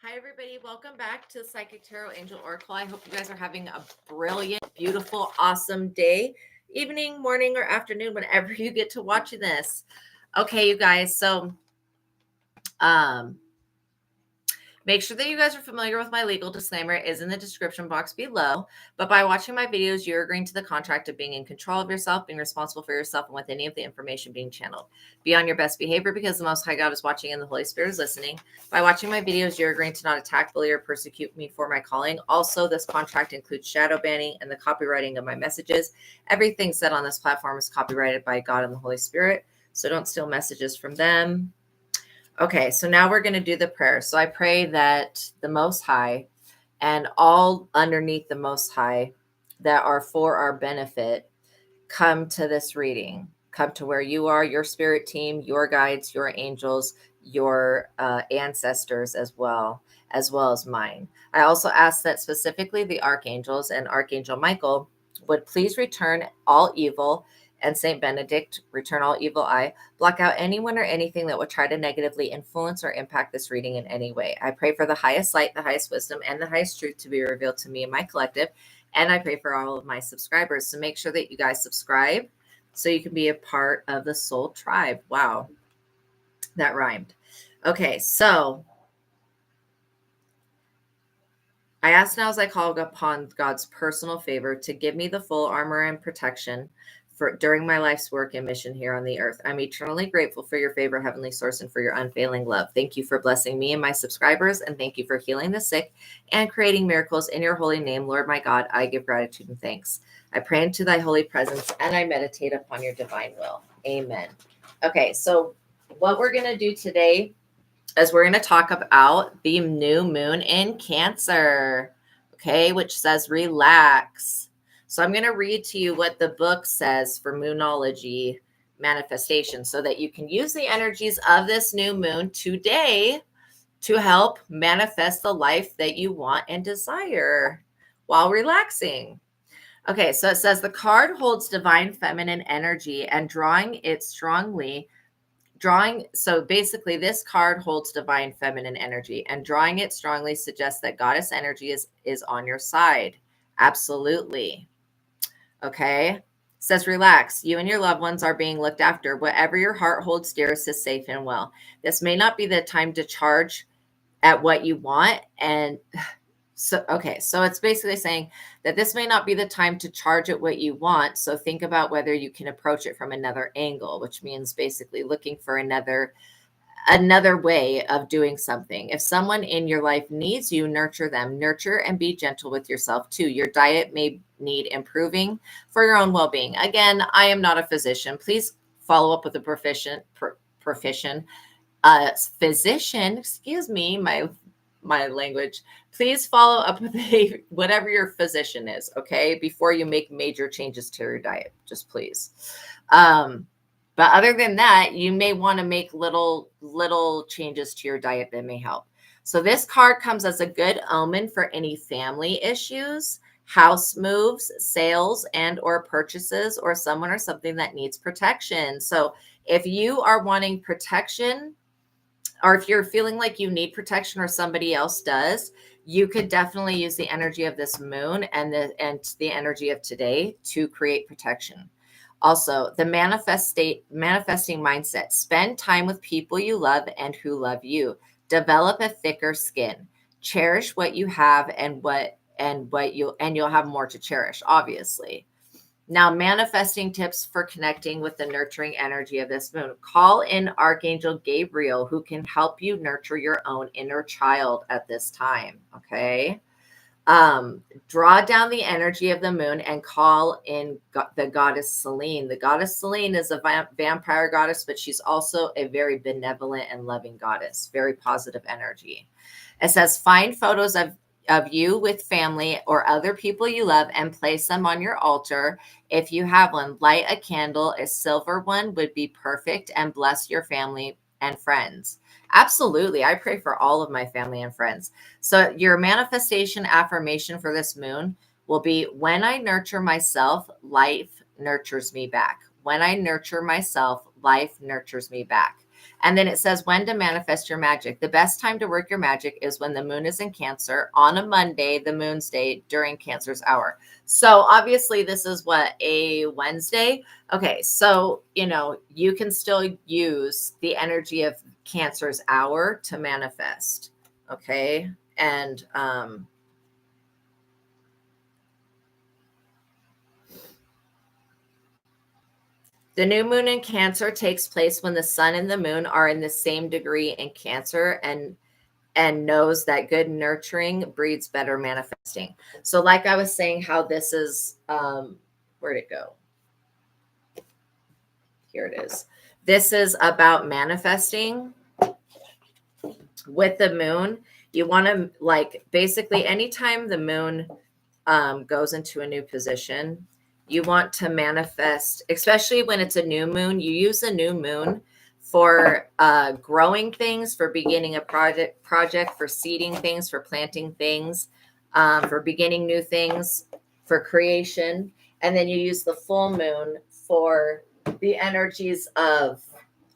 Hi, everybody. Welcome back to Psychic Tarot Angel Oracle. I hope you guys are having a brilliant, beautiful, awesome day, evening, morning, or afternoon, whenever you get to watching this. Okay, you guys. So, make sure that you guys are familiar with my legal disclaimer. It is in the description box below. But by watching my videos, you're agreeing to the contract of being in control of yourself, being responsible for yourself, and with any of the information being channeled. Be on your best behavior because the Most High God is watching and the Holy Spirit is listening. By watching my videos, you're agreeing to not attack, bully, or persecute me for my calling. Also, this contract includes shadow banning and the copywriting of my messages. Everything said on this platform is copyrighted by God and the Holy Spirit, so don't steal messages from them. Okay, so now we're going to do the prayer. So I pray that the Most High and all underneath the Most High that are for our benefit come to this reading. Come to where you are, your spirit team, your guides, your angels, your ancestors as well as mine. I also ask that specifically the archangels and Archangel Michael would please return all evil, and Saint Benedict, return all evil eye, block out anyone or anything that would try to negatively influence or impact this reading in any way. I pray for the highest light, the highest wisdom, and the highest truth to be revealed to me and my collective. And I pray for all of my subscribers. So make sure that you guys subscribe so you can be a part of the Soul Tribe. Wow, that rhymed. Okay, so I ask now as I call upon God's personal favor to give me the full armor and protection during my life's work and mission here on the earth. I'm eternally grateful for your favor, Heavenly Source, and for your unfailing love. Thank you for blessing me and my subscribers, and thank you for healing the sick and creating miracles in your holy name. Lord my God, I give gratitude and thanks. I pray into thy holy presence, and I meditate upon your divine will. Amen. Okay, so what we're going to do today is we're going to talk about the new moon in Cancer, okay, which says relax. So I'm going to read to you what the book says for Moonology manifestation so that you can use the energies of this new moon today to help manifest the life that you want and desire while relaxing. Okay, so it says the card holds divine feminine energy and so basically this card holds divine feminine energy, and drawing it strongly suggests that goddess energy is on your side. Absolutely. Okay. It says relax. You and your loved ones are being looked after. Whatever your heart holds dearest is safe and well. This may not be the time to charge at what you want, and so it's basically saying that this may not be the time to charge at what you want. So think about whether you can approach it from another angle, which means basically looking for another way of doing something. If someone in your life needs you, nurture them. Nurture and be gentle with yourself too. Your diet may need improving for your own well-being. Again, I am not a physician. Please follow up with a physician. Excuse me, my language. Please follow up with whatever your physician is, okay, before you make major changes to your diet. Just please. But other than that, you may want to make little changes to your diet that may help. So this card comes as a good omen for any family issues, house moves, sales, and or purchases, or someone or something that needs protection. So if you are wanting protection, or if you're feeling like you need protection or somebody else does, you could definitely use the energy of this moon and the energy of today to create protection. Also, the manifesting mindset. Spend time with people you love and who love you. Develop a thicker skin. Cherish what you have and you'll have more to cherish, obviously. Now, manifesting tips for connecting with the nurturing energy of this moon. Call in Archangel Gabriel, who can help you nurture your own inner child at this time. Okay. Draw down the energy of the moon and call in the goddess Selene. The goddess Selene is a vampire goddess, but she's also a very benevolent and loving goddess. Very positive energy. It says, find photos of you with family or other people you love and place them on your altar. If you have one, light a candle. A silver one would be perfect, and bless your family and friends. Absolutely. I pray for all of my family and friends. So your manifestation affirmation for this moon will be, when I nurture myself, life nurtures me back. When I nurture myself, life nurtures me back. And then it says when to manifest your magic. The best time to work your magic is when the moon is in Cancer on a Monday, the moon's day, during Cancer's hour. So obviously this is what, a Wednesday? Okay, so, you can still use the energy of Cancer's hour to manifest. Okay. And, the new moon in Cancer takes place when the sun and the moon are in the same degree in Cancer, and knows that good nurturing breeds better manifesting. So like I was saying, how this is, where'd it go? Here it is. This is about manifesting with the moon. You want to, like, basically anytime the moon goes into a new position, you want to manifest, especially when it's a new moon. You use a new moon for growing things, for beginning a project, for seeding things, for planting things, for beginning new things, for creation. And then you use the full moon for the energies of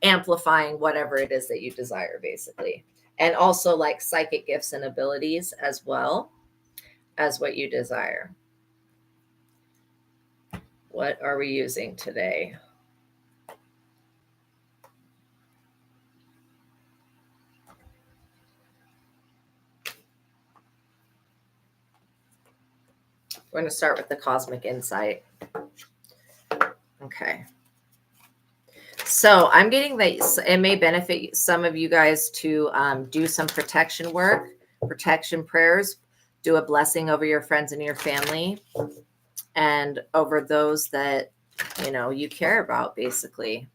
amplifying whatever it is that you desire, basically. And also like psychic gifts and abilities as well as what you desire. What are we using today? We're going to start with the cosmic insight. Okay. So I'm getting that it may benefit some of you guys to do some protection work, protection prayers, do a blessing over your friends and your family, and over those that, you care about, basically.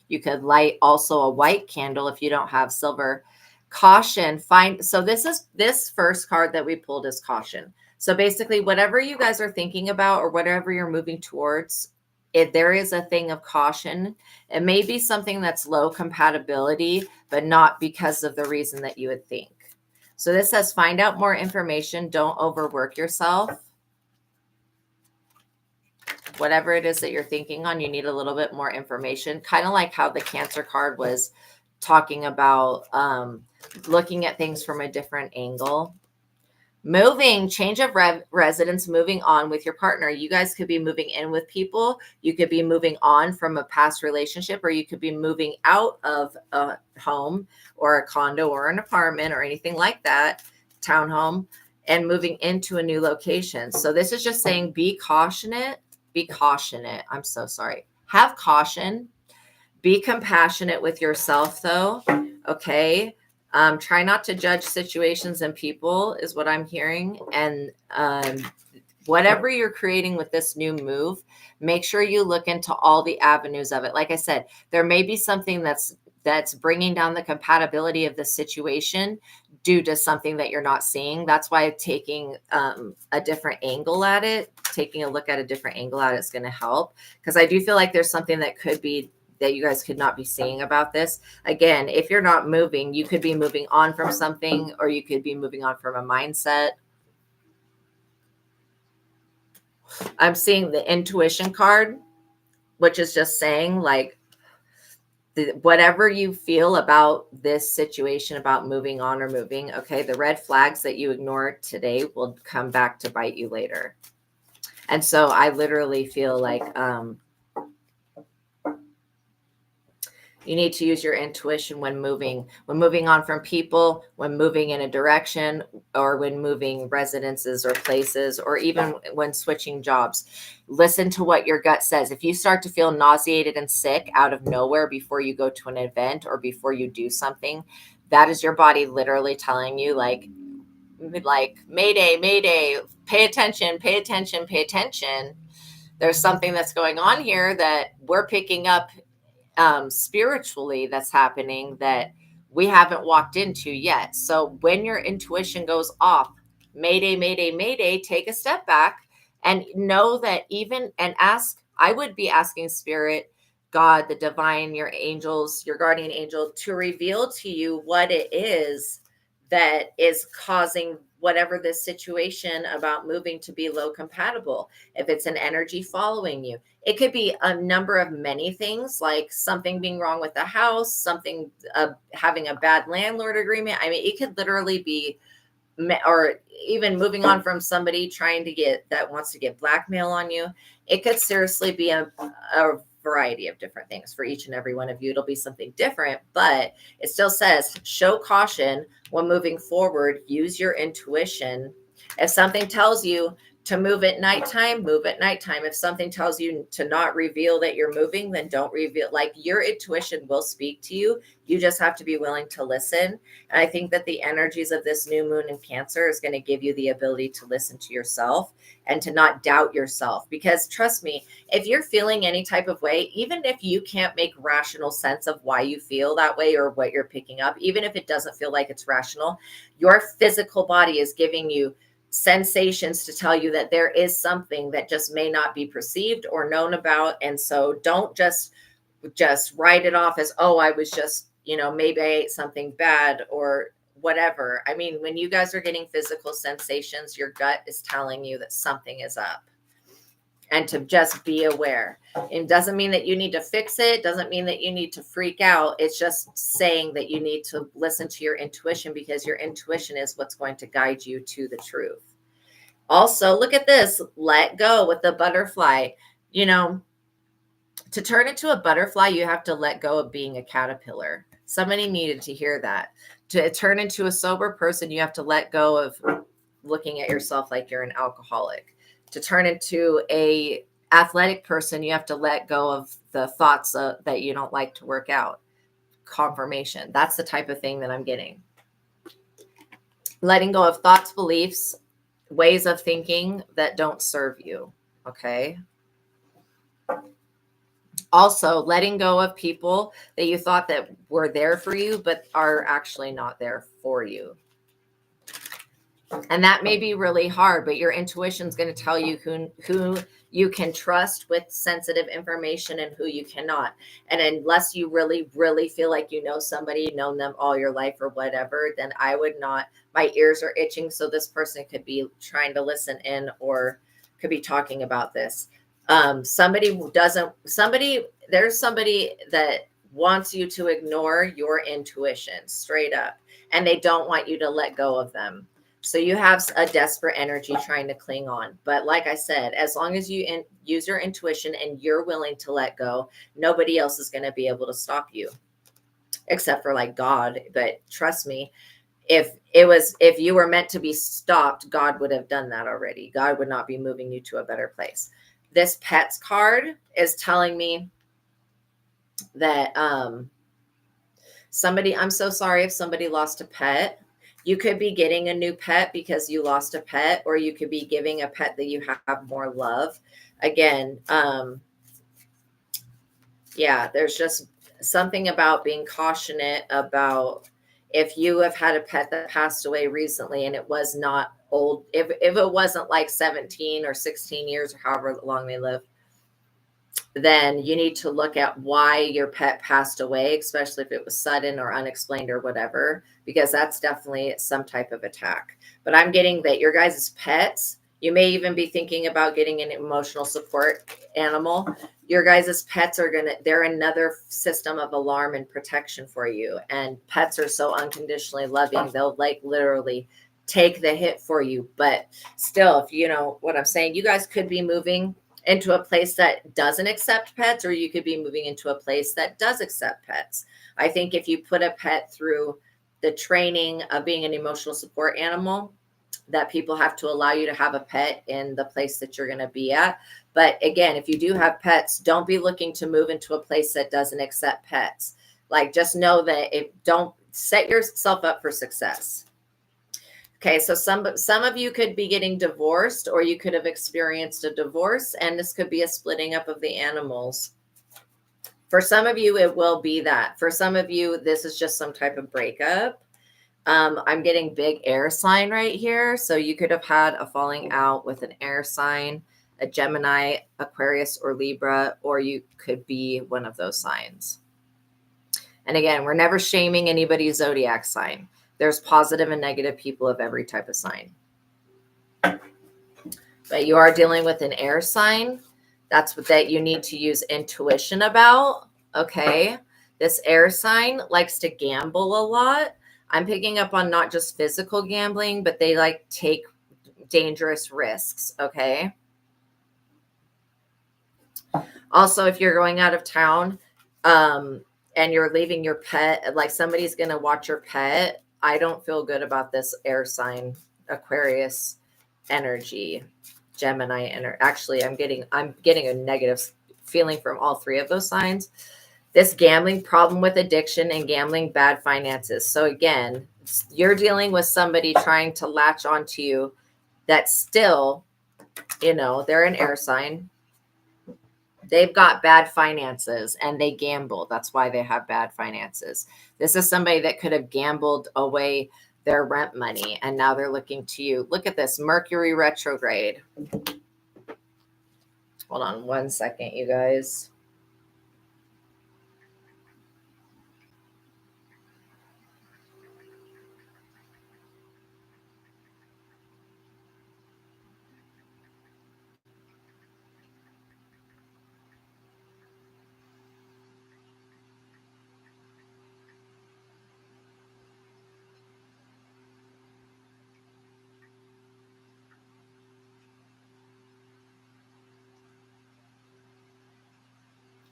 You could light also a white candle if you don't have silver. Caution, so this first card that we pulled is caution. So basically, whatever you guys are thinking about or whatever you're moving towards, there is a thing of caution. It may be something that's low compatibility, but not because of the reason that you would think. So this says, find out more information. Don't overwork yourself. Whatever it is that you're thinking on, you need a little bit more information. Kind of like how the Cancer card was talking about looking at things from a different angle. Moving, change of residence, moving on with your partner. You guys could be moving in with people. You could be moving on from a past relationship, or you could be moving out of a home or a condo or an apartment or anything like that, townhome, and moving into a new location. So this is just saying, be cautious. I'm so sorry. Have caution. Be compassionate with yourself, though. Okay. Try not to judge situations and people is what I'm hearing. And whatever you're creating with this new move, make sure you look into all the avenues of it. Like I said, there may be something that's bringing down the compatibility of the situation due to something that you're not seeing. That's why taking a different angle at it, taking a look at a different angle at it is going to help. Because I do feel like there's something that could be that you guys could not be seeing about this. Again, if you're not moving, you could be moving on from something, or you could be moving on from a mindset. I'm seeing the intuition card, which is just saying, like, whatever you feel about this situation, about moving on or moving, okay, the red flags that you ignore today will come back to bite you later. And so I literally feel like you need to use your intuition when moving on from people, when moving in a direction, or when moving residences or places, or even when switching jobs. Listen to what your gut says. If you start to feel nauseated and sick out of nowhere before you go to an event or before you do something, that is your body literally telling you, like mayday, mayday, pay attention, pay attention, pay attention. There's something that's going on here that we're picking up spiritually that's happening that we haven't walked into yet. So when your intuition goes off, mayday, mayday, mayday, take a step back and know that I would be asking Spirit, God, the divine, your angels, your guardian angel, to reveal to you what it is that is causing whatever this situation about moving to be low compatible. If it's an energy following you, it could be a number of many things, like something being wrong with the house, something having a bad landlord agreement. I mean, it could literally be, or even moving on from somebody trying to get, that wants to get blackmail on you. It could seriously be a variety of different things for each and every one of you. It'll be something different, but it still says show caution when moving forward. Use your intuition. If something tells you to move at nighttime, move at nighttime. If something tells you to not reveal that you're moving, then don't reveal. Like, your intuition will speak to you. You just have to be willing to listen. And I think that the energies of this new moon in Cancer is going to give you the ability to listen to yourself and to not doubt yourself. Because trust me, if you're feeling any type of way, even if you can't make rational sense of why you feel that way or what you're picking up, even if it doesn't feel like it's rational, your physical body is giving you sensations to tell you that there is something that just may not be perceived or known about. And so don't just write it off as, oh, I was just, maybe I ate something bad or whatever. I mean, when you guys are getting physical sensations, your gut is telling you that something is up, and to just be aware. It doesn't mean that you need to fix it. Doesn't mean that you need to freak out. It's just saying that you need to listen to your intuition, because your intuition is what's going to guide you to the truth. Also, look at this. Let go with the butterfly. To turn into a butterfly, you have to let go of being a caterpillar. Somebody needed to hear that. To turn into a sober person, you have to let go of looking at yourself like you're an alcoholic. To turn into a athletic person, you have to let go of the thoughts that you don't like to work out. Confirmation. That's the type of thing that I'm getting. Letting go of thoughts, beliefs, ways of thinking that don't serve you. Okay. Also, letting go of people that you thought that were there for you, but are actually not there for you. And that may be really hard, but your intuition is going to tell you who you can trust with sensitive information and who you cannot. And unless you really, really feel like you know somebody, known them all your life or whatever, then I would not. My ears are itching, so this person could be trying to listen in or could be talking about this. There's somebody that wants you to ignore your intuition straight up, and they don't want you to let go of them. So you have a desperate energy trying to cling on. But like I said, as long as you use your intuition and you're willing to let go, nobody else is going to be able to stop you, except for like God. But trust me, if you were meant to be stopped, God would have done that already. God would not be moving you to a better place. This pets card is telling me that I'm so sorry if somebody lost a pet. You could be getting a new pet because you lost a pet, or you could be giving a pet that you have more love. Again, there's just something about being cautionate about if you have had a pet that passed away recently and it was not old, if it wasn't like 17 or 16 years or however long they live, then you need to look at why your pet passed away, especially if it was sudden or unexplained or whatever, because that's definitely some type of attack. But I'm getting that your guys' pets, you may even be thinking about getting an emotional support animal. Your guys' pets they're another system of alarm and protection for you. And pets are so unconditionally loving. They'll like literally take the hit for you. But still, if you know what I'm saying, you guys could be moving into a place that doesn't accept pets, or you could be moving into a place that does accept pets. I think if you put a pet through the training of being an emotional support animal, that people have to allow you to have a pet in the place that you're going to be at. But again, if you do have pets, don't be looking to move into a place that doesn't accept pets. Like, just know that don't set yourself up for success. Okay, so some of you could be getting divorced, or you could have experienced a divorce, and this could be a splitting up of the animals. For some of you, it will be that. For some of you, this is just some type of breakup. I'm getting big air sign right here. So you could have had a falling out with an air sign, a Gemini, Aquarius, or Libra, or you could be one of those signs. And again, we're never shaming anybody's zodiac sign. There's positive and negative people of every type of sign. But you are dealing with an air sign. That's what that you need to use intuition about. Okay. This air sign likes to gamble a lot. I'm picking up on not just physical gambling, but they like take dangerous risks. Okay. Also, if you're going out of town, and you're leaving your pet, like somebody's going to watch your pet, I don't feel good about this air sign, Aquarius energy, Gemini energy. Actually, I'm getting a negative feeling from all three of those signs. This gambling problem with addiction and gambling, bad finances. So again, you're dealing with somebody trying to latch onto you that still, they're an air sign. They've got bad finances and they gamble. That's why they have bad finances. This is somebody that could have gambled away their rent money and now they're looking to you. Look at this, Mercury retrograde. Hold on one second, you guys.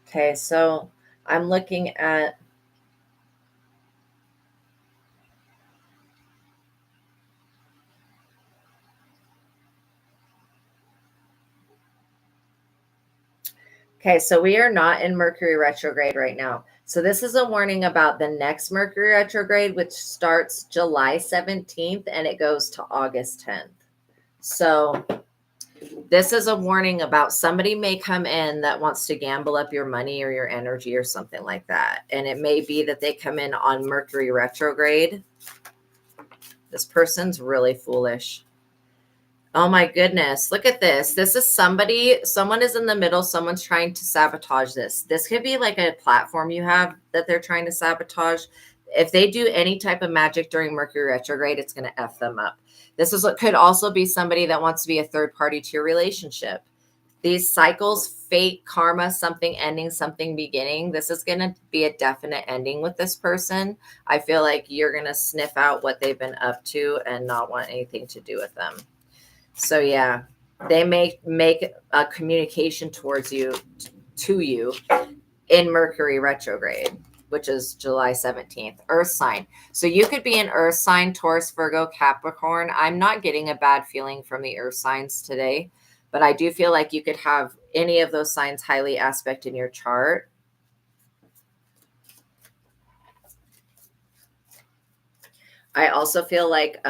Okay, so I'm looking at okay, so we are not in Mercury retrograde right now. So this is a warning about the next Mercury retrograde, which starts July 17th and it goes to August 10th. So this is a warning about somebody may come in that wants to gamble up your money or your energy or something like that. And it may be that they come in on Mercury retrograde. This person's really foolish. Oh my goodness. Look at this. This is someone is in the middle. Someone's trying to sabotage this. This could be like a platform you have that they're trying to sabotage. If they do any type of magic during Mercury retrograde, it's going to F them up. This is what could also be somebody that wants to be a third party to your relationship. These cycles, fate, karma, something ending, something beginning. This is going to be a definite ending with this person. I feel like you're going to sniff out what they've been up to and not want anything to do with them. So yeah, they may make a communication towards you, to you in Mercury retrograde, which is July 17th, Earth sign. So you could be an Earth sign, Taurus, Virgo, Capricorn. I'm not getting a bad feeling from the Earth signs today, but I do feel like you could have any of those signs highly aspect in your chart. I also feel like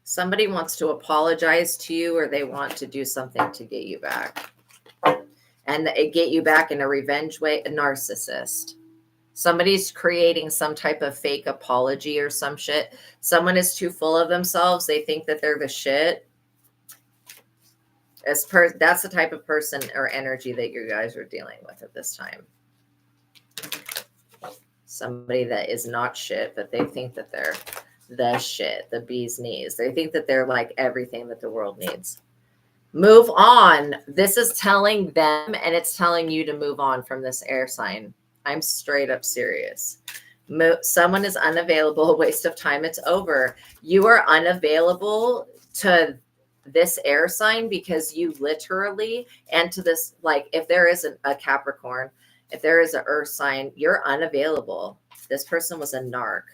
somebody wants to apologize to you or they want to do something to get you back. And get you back in a revenge way, a narcissist. Somebody's creating some type of fake apology or some shit. Someone is too full of themselves. They think that they're the shit. That's the type of person or energy that you guys are dealing with at this time. Somebody that is not shit, but they think that they're the shit, the bee's knees. They think that they're like everything that the world needs. Move on. This is telling them and it's telling you to move on from this air sign. I'm straight up serious. Someone is unavailable, a waste of time. It's over. You are unavailable to this air sign because you literally, and to this, like if there is a Capricorn, if there is an earth sign, you're unavailable. This person was a narc,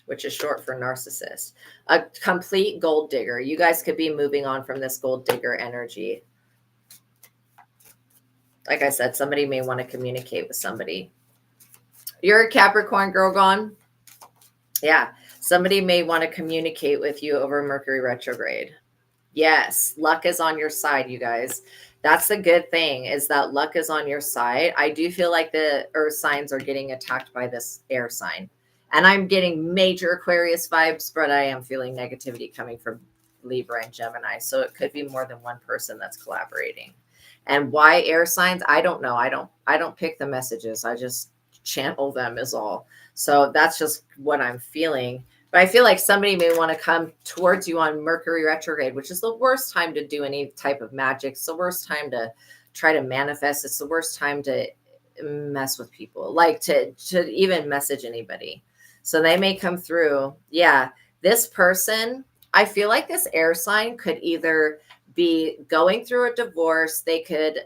which is short for narcissist. A complete gold digger. You guys could be moving on from this gold digger energy. Like I said, somebody may want to communicate with somebody. You're a Capricorn girl gone? Yeah. Somebody may want to communicate with you over Mercury retrograde. Yes. Luck is on your side, you guys. That's the good thing, is that luck is on your side. I do feel like the earth signs are getting attacked by this air sign. And I'm getting major Aquarius vibes, but I am feeling negativity coming from Libra and Gemini. So it could be more than one person that's collaborating. And why air signs? I don't know. I don't pick the messages. I just channel them is all. So that's just what I'm feeling. But I feel like somebody may want to come towards you on Mercury retrograde, which is the worst time to do any type of magic. It's the worst time to try to manifest. It's the worst time to mess with people, like to even message anybody. So they may come through. Yeah, this person, I feel like this air sign could either be going through a divorce. They could,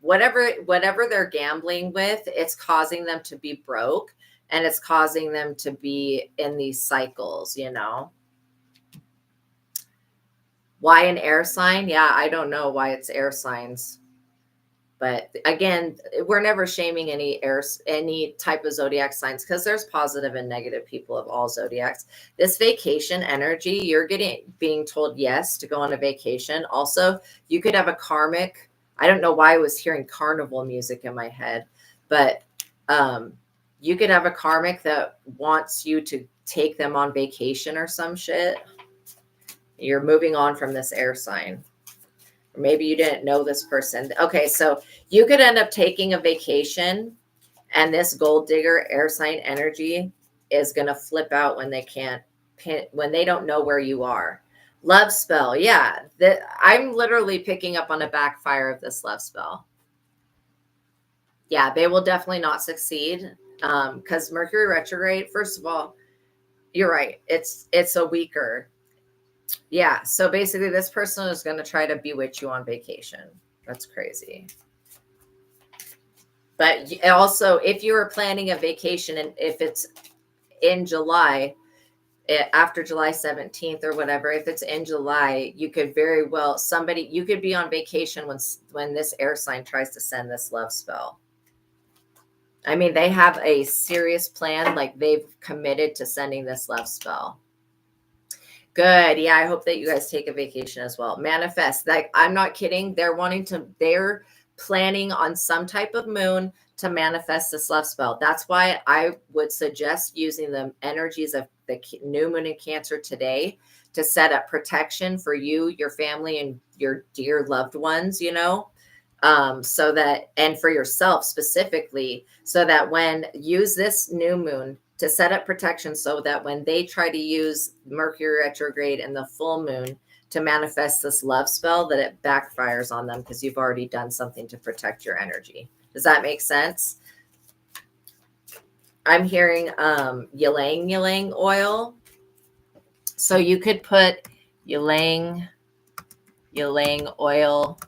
whatever they're gambling with, it's causing them to be broke, and it's causing them to be in these cycles, you know. Why an air sign? Yeah, I don't know why it's air signs. But again, we're never shaming any type of zodiac signs, because there's positive and negative people of all zodiacs. This vacation energy, you're being told yes to go on a vacation. Also, you could have a karmic. I don't know why I was hearing carnival music in my head, but you could have a karmic that wants you to take them on vacation or some shit. You're moving on from this air sign. Maybe you didn't know this person. Okay, so you could end up taking a vacation, and this gold digger air sign energy is going to flip out when they when they don't know where you are. Love spell. Yeah, I'm literally picking up on a backfire of this love spell. Yeah, they will definitely not succeed, because Mercury retrograde, first of all, you're right. It's a weaker. Yeah. So basically this person is going to try to bewitch you on vacation. That's crazy. But also, if you were planning a vacation, and if it's in July, after July 17th or whatever, if it's in July, you could very well, you could be on vacation when this air sign tries to send this love spell. I mean, they have a serious plan. Like, they've committed to sending this love spell. Good. Yeah, I hope that you guys take a vacation as well. Manifest. Like, I'm not kidding. They're planning on some type of moon to manifest this love spell. That's why I would suggest using the energies of the new moon in Cancer today to set up protection for you, your family, and your dear loved ones, you know, so that, and for yourself specifically, so that when use this new moon to set up protection, so that when they try to use Mercury retrograde and the full moon to manifest this love spell, that it backfires on them, because you've already done something to protect your energy. Does that make sense? I'm hearing ylang ylang oil. So you could put ylang oil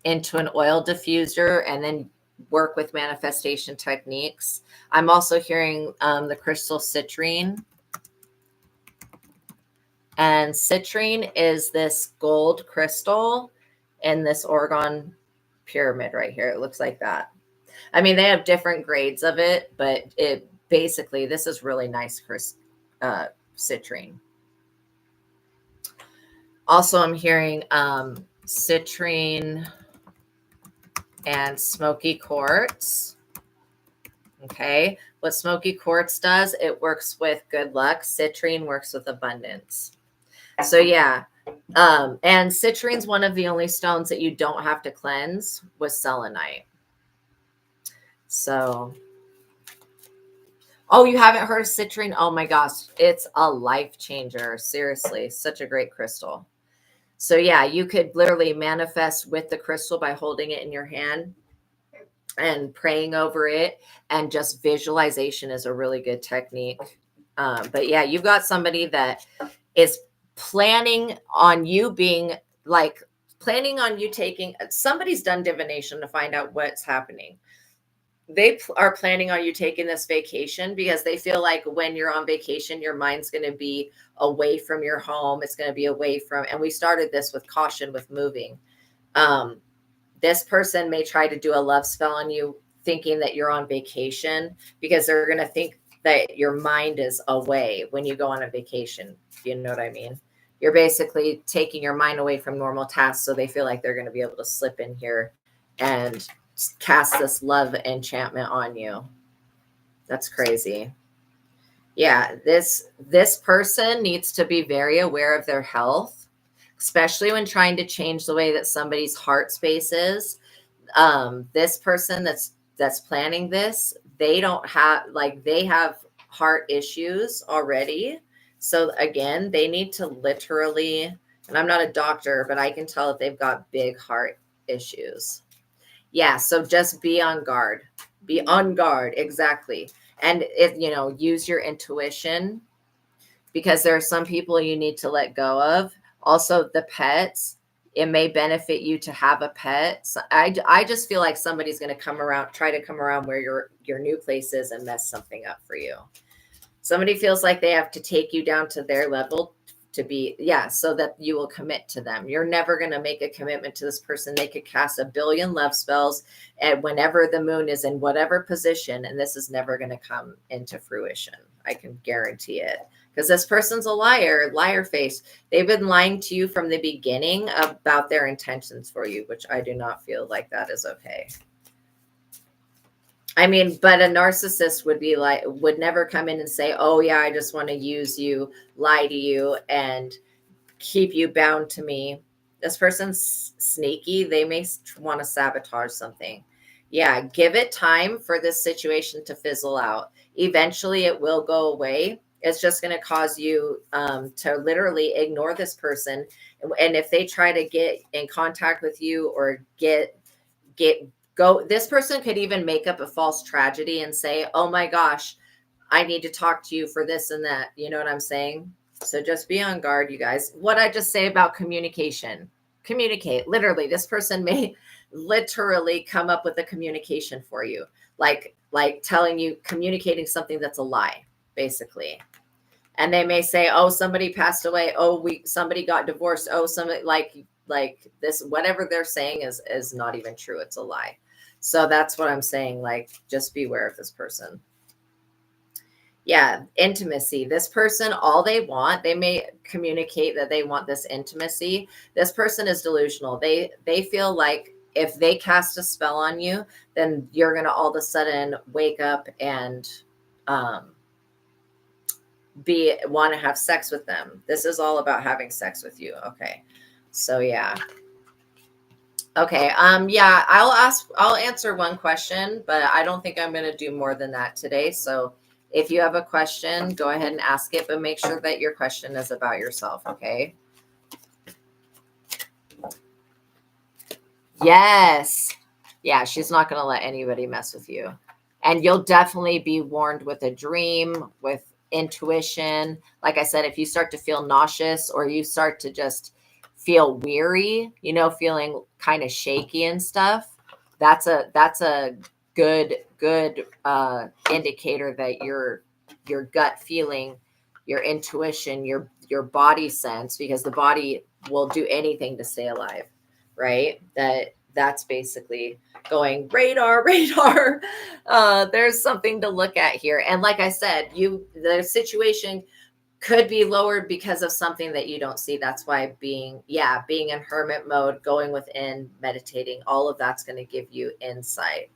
into an oil diffuser and then work with manifestation techniques. I'm also hearing the crystal citrine. And citrine is this gold crystal in this Oregon pyramid right here. It looks like that. I mean, they have different grades of it, but it basically, this is really nice citrine. Also, I'm hearing citrine and smoky quartz. Okay. What smoky quartz does, it works with good luck. Citrine works with abundance. So yeah. And citrine's one of the only stones that you don't have to cleanse with selenite. So, oh, you haven't heard of citrine? Oh my gosh. It's a life changer. Seriously. Such a great crystal. So yeah, you could literally manifest with the crystal by holding it in your hand and praying over it, and just visualization is a really good technique. But yeah, you've got somebody that is planning on you taking, somebody's done divination to find out what's happening. They are planning on you taking this vacation because they feel like when you're on vacation, your mind's going to be away from your home. It's going to be away from, and we started this with caution with moving. This person may try to do a love spell on you thinking that you're on vacation, because they're going to think that your mind is away when you go on a vacation. You know what I mean? You're basically taking your mind away from normal tasks. So they feel like they're going to be able to slip in here and cast this love enchantment on you. That's crazy. Yeah, this person needs to be very aware of their health, especially when trying to change the way that somebody's heart space is. This person that's planning this, they don't have, like, they have heart issues already. So again, they need to literally, and I'm not a doctor, but I can tell if they've got big heart issues. Yeah, so just be on guard. Be on guard, exactly. And if use your intuition, because there are some people you need to let go of. Also, the pets, it may benefit you to have a pet. So I just feel like somebody's going to try to come around where your new place is and mess something up for you. Somebody feels like they have to take you down to their level to be, so that you will commit to them. You're never going to make a commitment to this person. They could cast 1 billion love spells and whenever the moon is in whatever position, and this is never going to come into fruition. I can guarantee it. Because this person's a liar face. They've been lying to you from the beginning about their intentions for you, which I do not feel like that is okay. I mean, but a narcissist would never come in and say, oh yeah, I just want to use you, lie to you, and keep you bound to me. This person's sneaky. They may want to sabotage something. Yeah, give it time for this situation to fizzle out. Eventually it will go away. It's just going to cause you to literally ignore this person. And if they try to get in contact with you or this person could even make up a false tragedy and say, oh my gosh, I need to talk to you for this and that. You know what I'm saying? So just be on guard, you guys. What I just say about communication, communicate. Literally, this person may literally come up with a communication for you, like telling you, communicating something that's a lie, basically. And they may say, oh, somebody passed away. Oh, somebody got divorced. Oh, somebody like this, whatever they're saying is not even true. It's a lie. So that's what I'm saying. Like, just beware of this person. Yeah, intimacy. This person, all they want, they may communicate that they want this intimacy. This person is delusional. They feel like if they cast a spell on you, then you're going to all of a sudden wake up and want to have sex with them. This is all about having sex with you. Okay. So yeah. Okay. Yeah, I'll answer one question, but I don't think I'm going to do more than that today. So if you have a question, go ahead and ask it, but make sure that your question is about yourself. Okay. Yes. Yeah. She's not going to let anybody mess with you. And you'll definitely be warned with a dream, with intuition. Like I said, if you start to feel nauseous or you start to just feel weary, feeling kind of shaky and stuff, that's a good indicator that your gut feeling, your intuition, your body sense, because the body will do anything to stay alive, right? That's basically going radar. There's something to look at here. And like I said, the situation could be lowered because of something that you don't see. That's why being in hermit mode, going within, meditating, all of that's going to give you insight.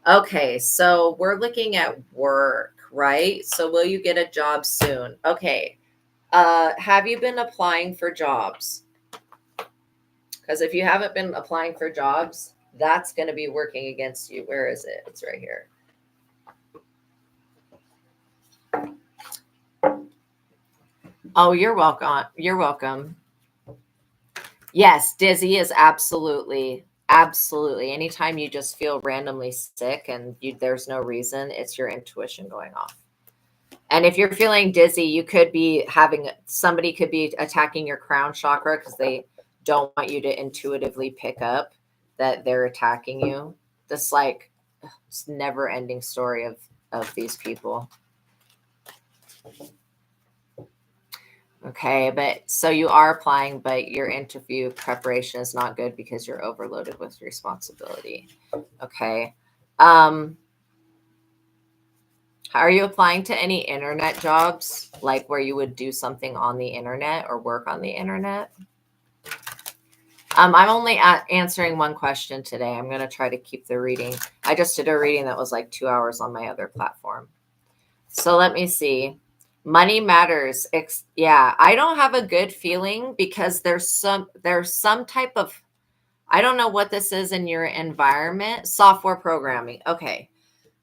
Okay, so we're looking at work, right? So will you get a job soon? Okay. Have you been applying for jobs? Because if you haven't been applying for jobs, that's going to be working against you. Where is it? It's right here. Oh, you're welcome. You're welcome. Yes, dizzy is absolutely. Anytime you just feel randomly sick and there's no reason, it's your intuition going off. And if you're feeling dizzy, you could be somebody could be attacking your crown chakra because they don't want you to intuitively pick up that they're attacking you. This never ending story of these people. Okay, but so you are applying, but your interview preparation is not good because you're overloaded with responsibility. Okay. Are you applying to any internet jobs, like where you would do something on the internet or work on the internet? I'm only answering one question today. I'm going to try to keep the reading. I just did a reading that was like 2 hours on my other platform. So let me see. Money matters. Yeah, I don't have a good feeling because there's some type of, I don't know what this is in your environment. Software programming. Okay.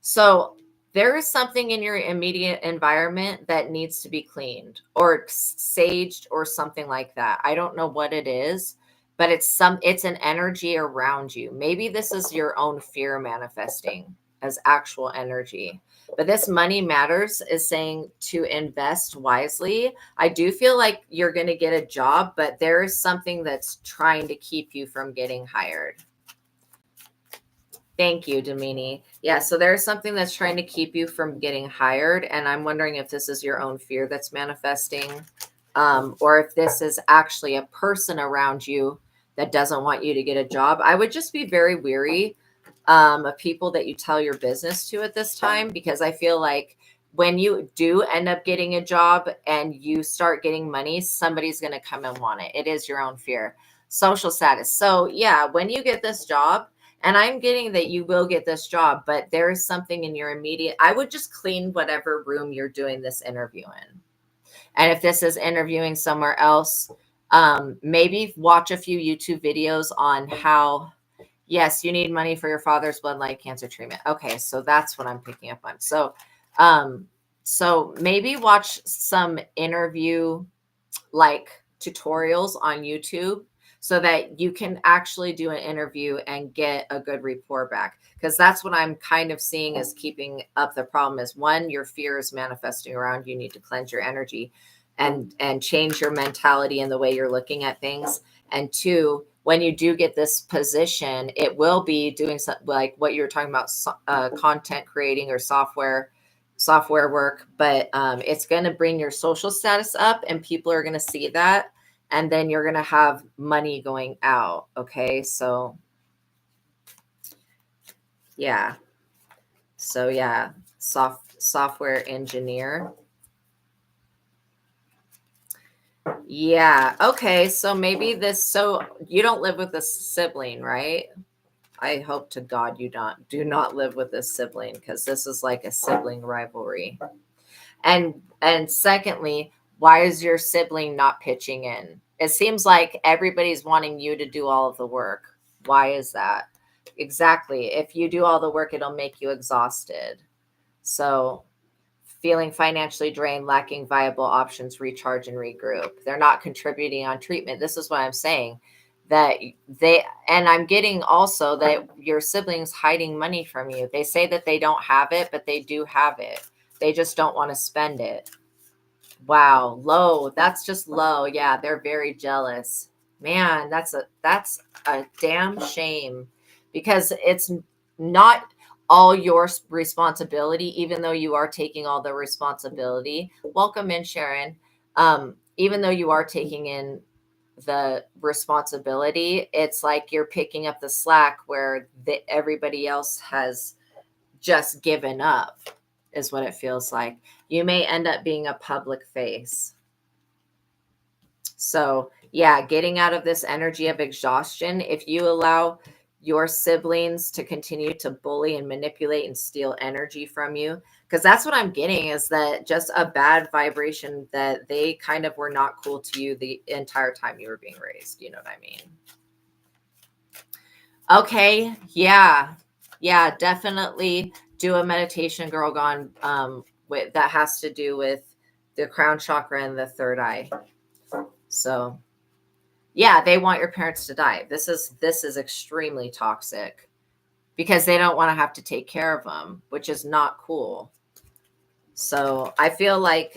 So there is something in your immediate environment that needs to be cleaned or saged or something like that. I don't know what it is, but it's an energy around you. Maybe this is your own fear manifesting as actual energy. But this money matters is saying to invest wisely. I do feel like you're going to get a job, but there is something that's trying to keep you from getting hired. Thank you, Domini. Yeah, so there's something that's trying to keep you from getting hired, and I'm wondering if this is your own fear that's manifesting, or if this is actually a person around you that doesn't want you to get a job. I would just be very weary of people that you tell your business to at this time, because I feel like when you do end up getting a job and you start getting money, somebody's going to come and want it. It is your own fear. Social status. So yeah, when you get this job, and I'm getting that you will get this job, but there is something in your immediate, I would just clean whatever room you're doing this interview in. And if this is interviewing somewhere else, maybe watch a few YouTube videos on how, yes, you need money for your father's bloodline cancer treatment. Okay, so that's what I'm picking up on. So maybe watch some interview like tutorials on YouTube so that you can actually do an interview and get a good report back. Because that's what I'm kind of seeing is keeping up the problem is one, your fear is manifesting around. You need to cleanse your energy and change your mentality and the way you're looking at things. And two, when you do get this position, it will be doing something like what you were talking about, content creating or software work, but it's going to bring your social status up and people are going to see that, and then you're going to have money going out. Okay, so yeah, software engineer. Yeah, okay, so maybe so you don't live with a sibling, right? I hope to God you do not live with this sibling, because this is like a sibling rivalry. And secondly, why is your sibling not pitching in? It seems like everybody's wanting you to do all of the work. Why is that? Exactly. If you do all the work, it'll make you exhausted. So feeling financially drained, lacking viable options, recharge and regroup. They're not contributing on treatment. This is what I'm saying. And I'm getting also that your siblings hiding money from you. They say that they don't have it, but they do have it. They just don't want to spend it. Wow, low. That's just low. Yeah, they're very jealous. Man, that's a damn shame, because it's not all your responsibility, even though you are taking all the responsibility. Welcome in, Sharon. Even though you are taking in the responsibility, it's like you're picking up the slack where everybody else has just given up, is what it feels like. You may end up being a public face. So yeah, getting out of this energy of exhaustion. If you allow your siblings to continue to bully and manipulate and steal energy from you, because that's what I'm getting, is that just a bad vibration, that they kind of were not cool to you the entire time you were being raised. You know what I mean? Okay. Yeah, definitely do a meditation, Girl Gone, that has to do with the crown chakra and the third eye. So yeah, they want your parents to die. This is extremely toxic, because they don't want to have to take care of them, which is not cool. So I feel like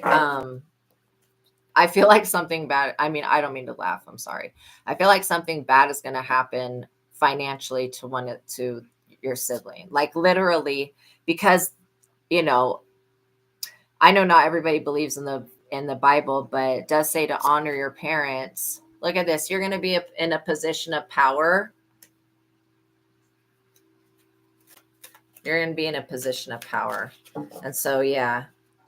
something bad. I mean, I don't mean to laugh. I'm sorry. I feel like something bad is going to happen financially to your sibling, like literally, because I know not everybody believes in the Bible, but it does say to honor your parents. Look at this. You're going to be in a position of power. You're going to be in a position of power. And so, yeah,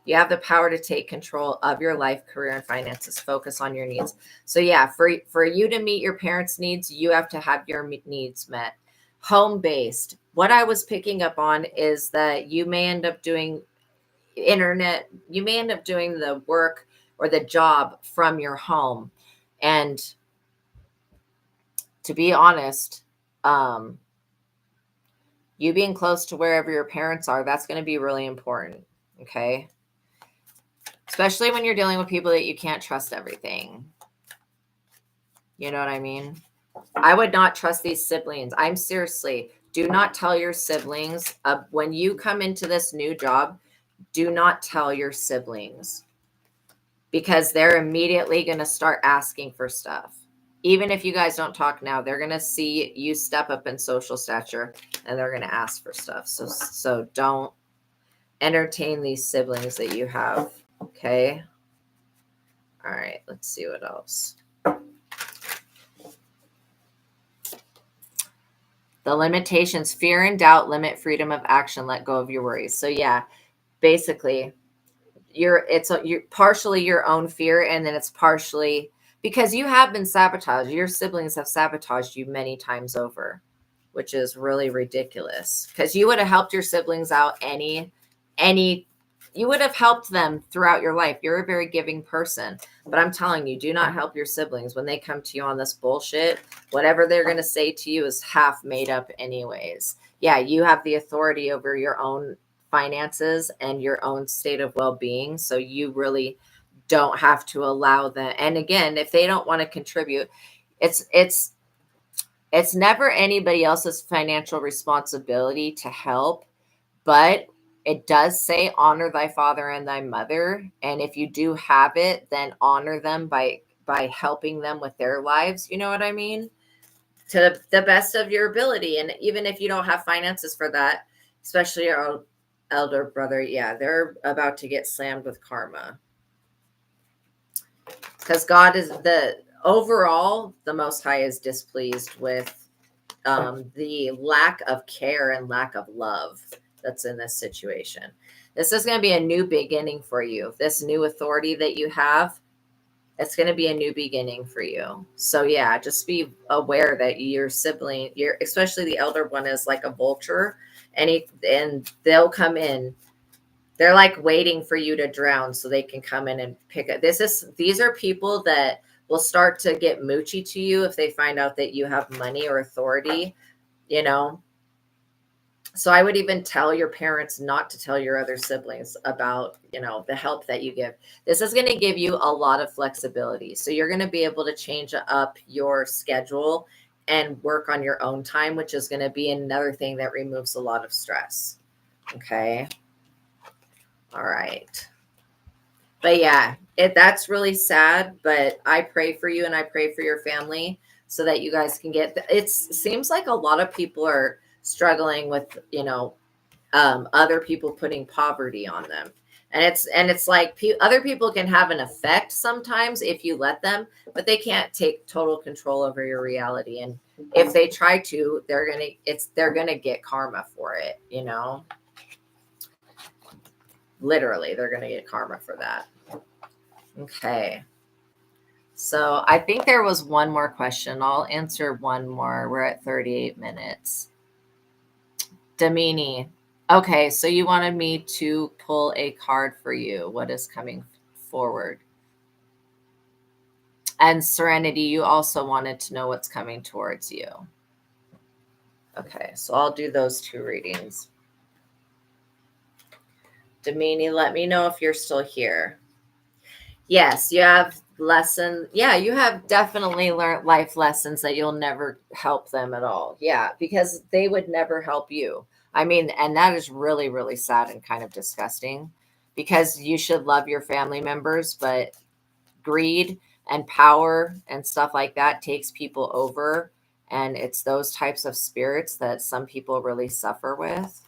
you have the power to take control of your life, career, and finances. Focus on your needs. So yeah, for you to meet your parents' needs, you have to have your needs met. Home-based. What I was picking up on is that you may end up doing you may end up doing the work or the job from your home. And to be honest, You being close to wherever your parents are, that's going to be really important. Okay. Especially when you're dealing with people that you can't trust everything. You know what I mean? I would not trust these siblings. I'm seriously, do not tell your siblings when you come into this new job, do not tell your siblings, because they're immediately going to start asking for stuff. Even if you guys don't talk now, they're going to see you step up in social stature and they're going to ask for stuff. So don't entertain these siblings that you have. Okay. All right. Let's see what else. The limitations, fear and doubt limit freedom of action. Let go of your worries. So yeah, basically you're partially your own fear, and then it's partially because you have been sabotaged. Your siblings have sabotaged you many times over, which is really ridiculous, because you would have helped your siblings out you would have helped them throughout your life. You're a very giving person, but I'm telling you, do not help your siblings when they come to you on this bullshit. Whatever they're going to say to you is half made up anyways. Yeah, you have the authority over your own finances and your own state of well-being, so you really don't have to allow them. And again, if they don't want to contribute, it's never anybody else's financial responsibility to help, but it does say honor thy father and thy mother. And if you do have it, then honor them by helping them with their lives. You know what I mean? To the best of your ability. And even if you don't have finances for that, especially your elder brother, yeah, they're about to get slammed with karma. Because God is overall, the Most High is displeased with the lack of care and lack of love that's in this situation. This is going to be a new beginning for you. This new authority that you have, it's going to be a new beginning for you. So yeah, just be aware that your sibling, especially the elder one, is like a vulture, and they'll come in. They're like waiting for you to drown so they can come in and pick up. These are people that will start to get moochy to you if they find out that you have money or authority, you know. So I would even tell your parents not to tell your other siblings about, the help that you give. This is going to give you a lot of flexibility. So you're going to be able to change up your schedule and work on your own time, which is going to be another thing that removes a lot of stress. Okay. All right. But yeah, that's really sad, but I pray for you and I pray for your family so that you guys can it seems like a lot of people are struggling with, other people putting poverty on them. And it's like other people can have an effect sometimes if you let them, but they can't take total control over your reality. And if they try to, they're going to get karma for it, Literally, they're going to get karma for that. Okay. So I think there was one more question. I'll answer one more. We're at 38 minutes. Damini. Okay, so you wanted me to pull a card for you. What is coming forward? And Serenity, you also wanted to know what's coming towards you. Okay, so I'll do those two readings. Damini, let me know if you're still here. Yes, you have lessons. Yeah, you have definitely learned life lessons that you'll never help them at all. Yeah, because they would never help you. I mean, and that is really, really sad and kind of disgusting, because you should love your family members, but greed and power and stuff like that takes people over. And it's those types of spirits that some people really suffer with.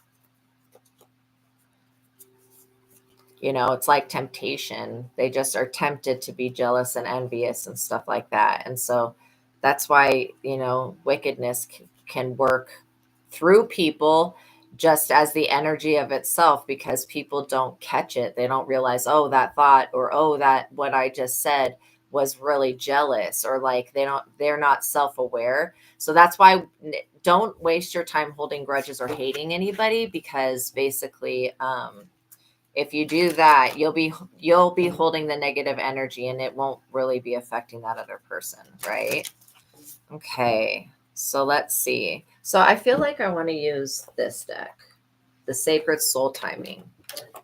It's like temptation. They just are tempted to be jealous and envious and stuff like that. And so that's why, wickedness can work through people just as the energy of itself, because people don't catch it. They don't realize, oh, that thought, or, oh, that what I just said was really jealous, or like they're not self-aware. So that's why don't waste your time holding grudges or hating anybody, because basically, if you do that, you'll be holding the negative energy, and it won't really be affecting that other person, right? Okay. So let's see. So I feel like I want to use this deck, the Sacred Soul Timing.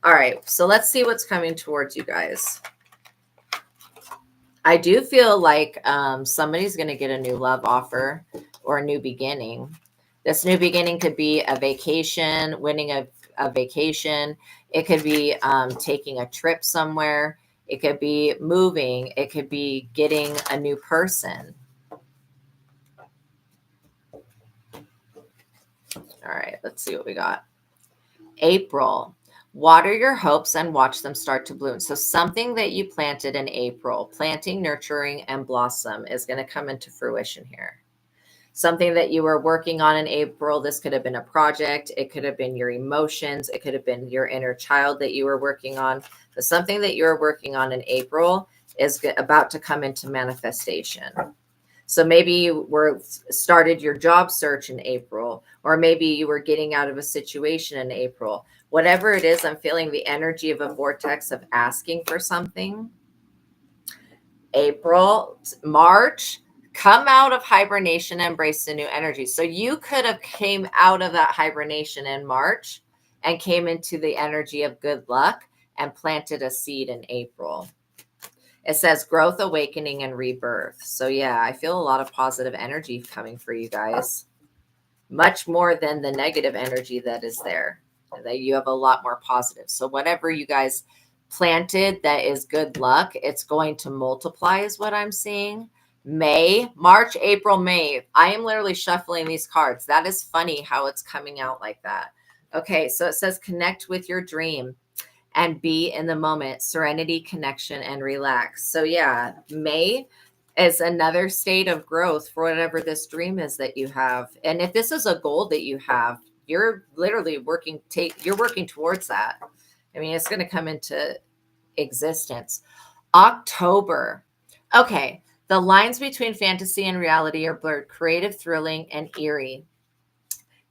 All right, so let's see what's coming towards you guys. I do feel like somebody's going to get a new love offer or a new beginning. This new beginning could be a vacation, winning a vacation. It could be taking a trip somewhere. It could be moving. It could be getting a new person. All right, let's see what we got. April. Water your hopes and watch them start to bloom. So something that you planted in April, planting, nurturing, and blossom is going to come into fruition here. Something that you were working on in April. This could have been a project. It could have been your emotions. It could have been your inner child that you were working on. But something that you're working on in April is about to come into manifestation. So maybe you started your job search in April, or maybe you were getting out of a situation in April. Whatever it is, I'm feeling the energy of a vortex of asking for something. April, March, come out of hibernation and embrace the new energy. So you could have came out of that hibernation in March and came into the energy of good luck and planted a seed in April. It says growth, awakening, and rebirth. So yeah, I feel a lot of positive energy coming for you guys. Much more than the negative energy that is there. That you have a lot more positive. So whatever you guys planted that is good luck, it's going to multiply is what I'm seeing. May, March, April, May. I am literally shuffling these cards. That is funny how it's coming out like that. Okay, so it says connect with your dream and be in the moment, serenity, connection, and relax. So yeah, May is another state of growth for whatever this dream is that you have. And if this is a goal that you have, you're literally working towards that. I mean, it's going to come into existence. October. Okay. The lines between fantasy and reality are blurred, creative, thrilling, and eerie.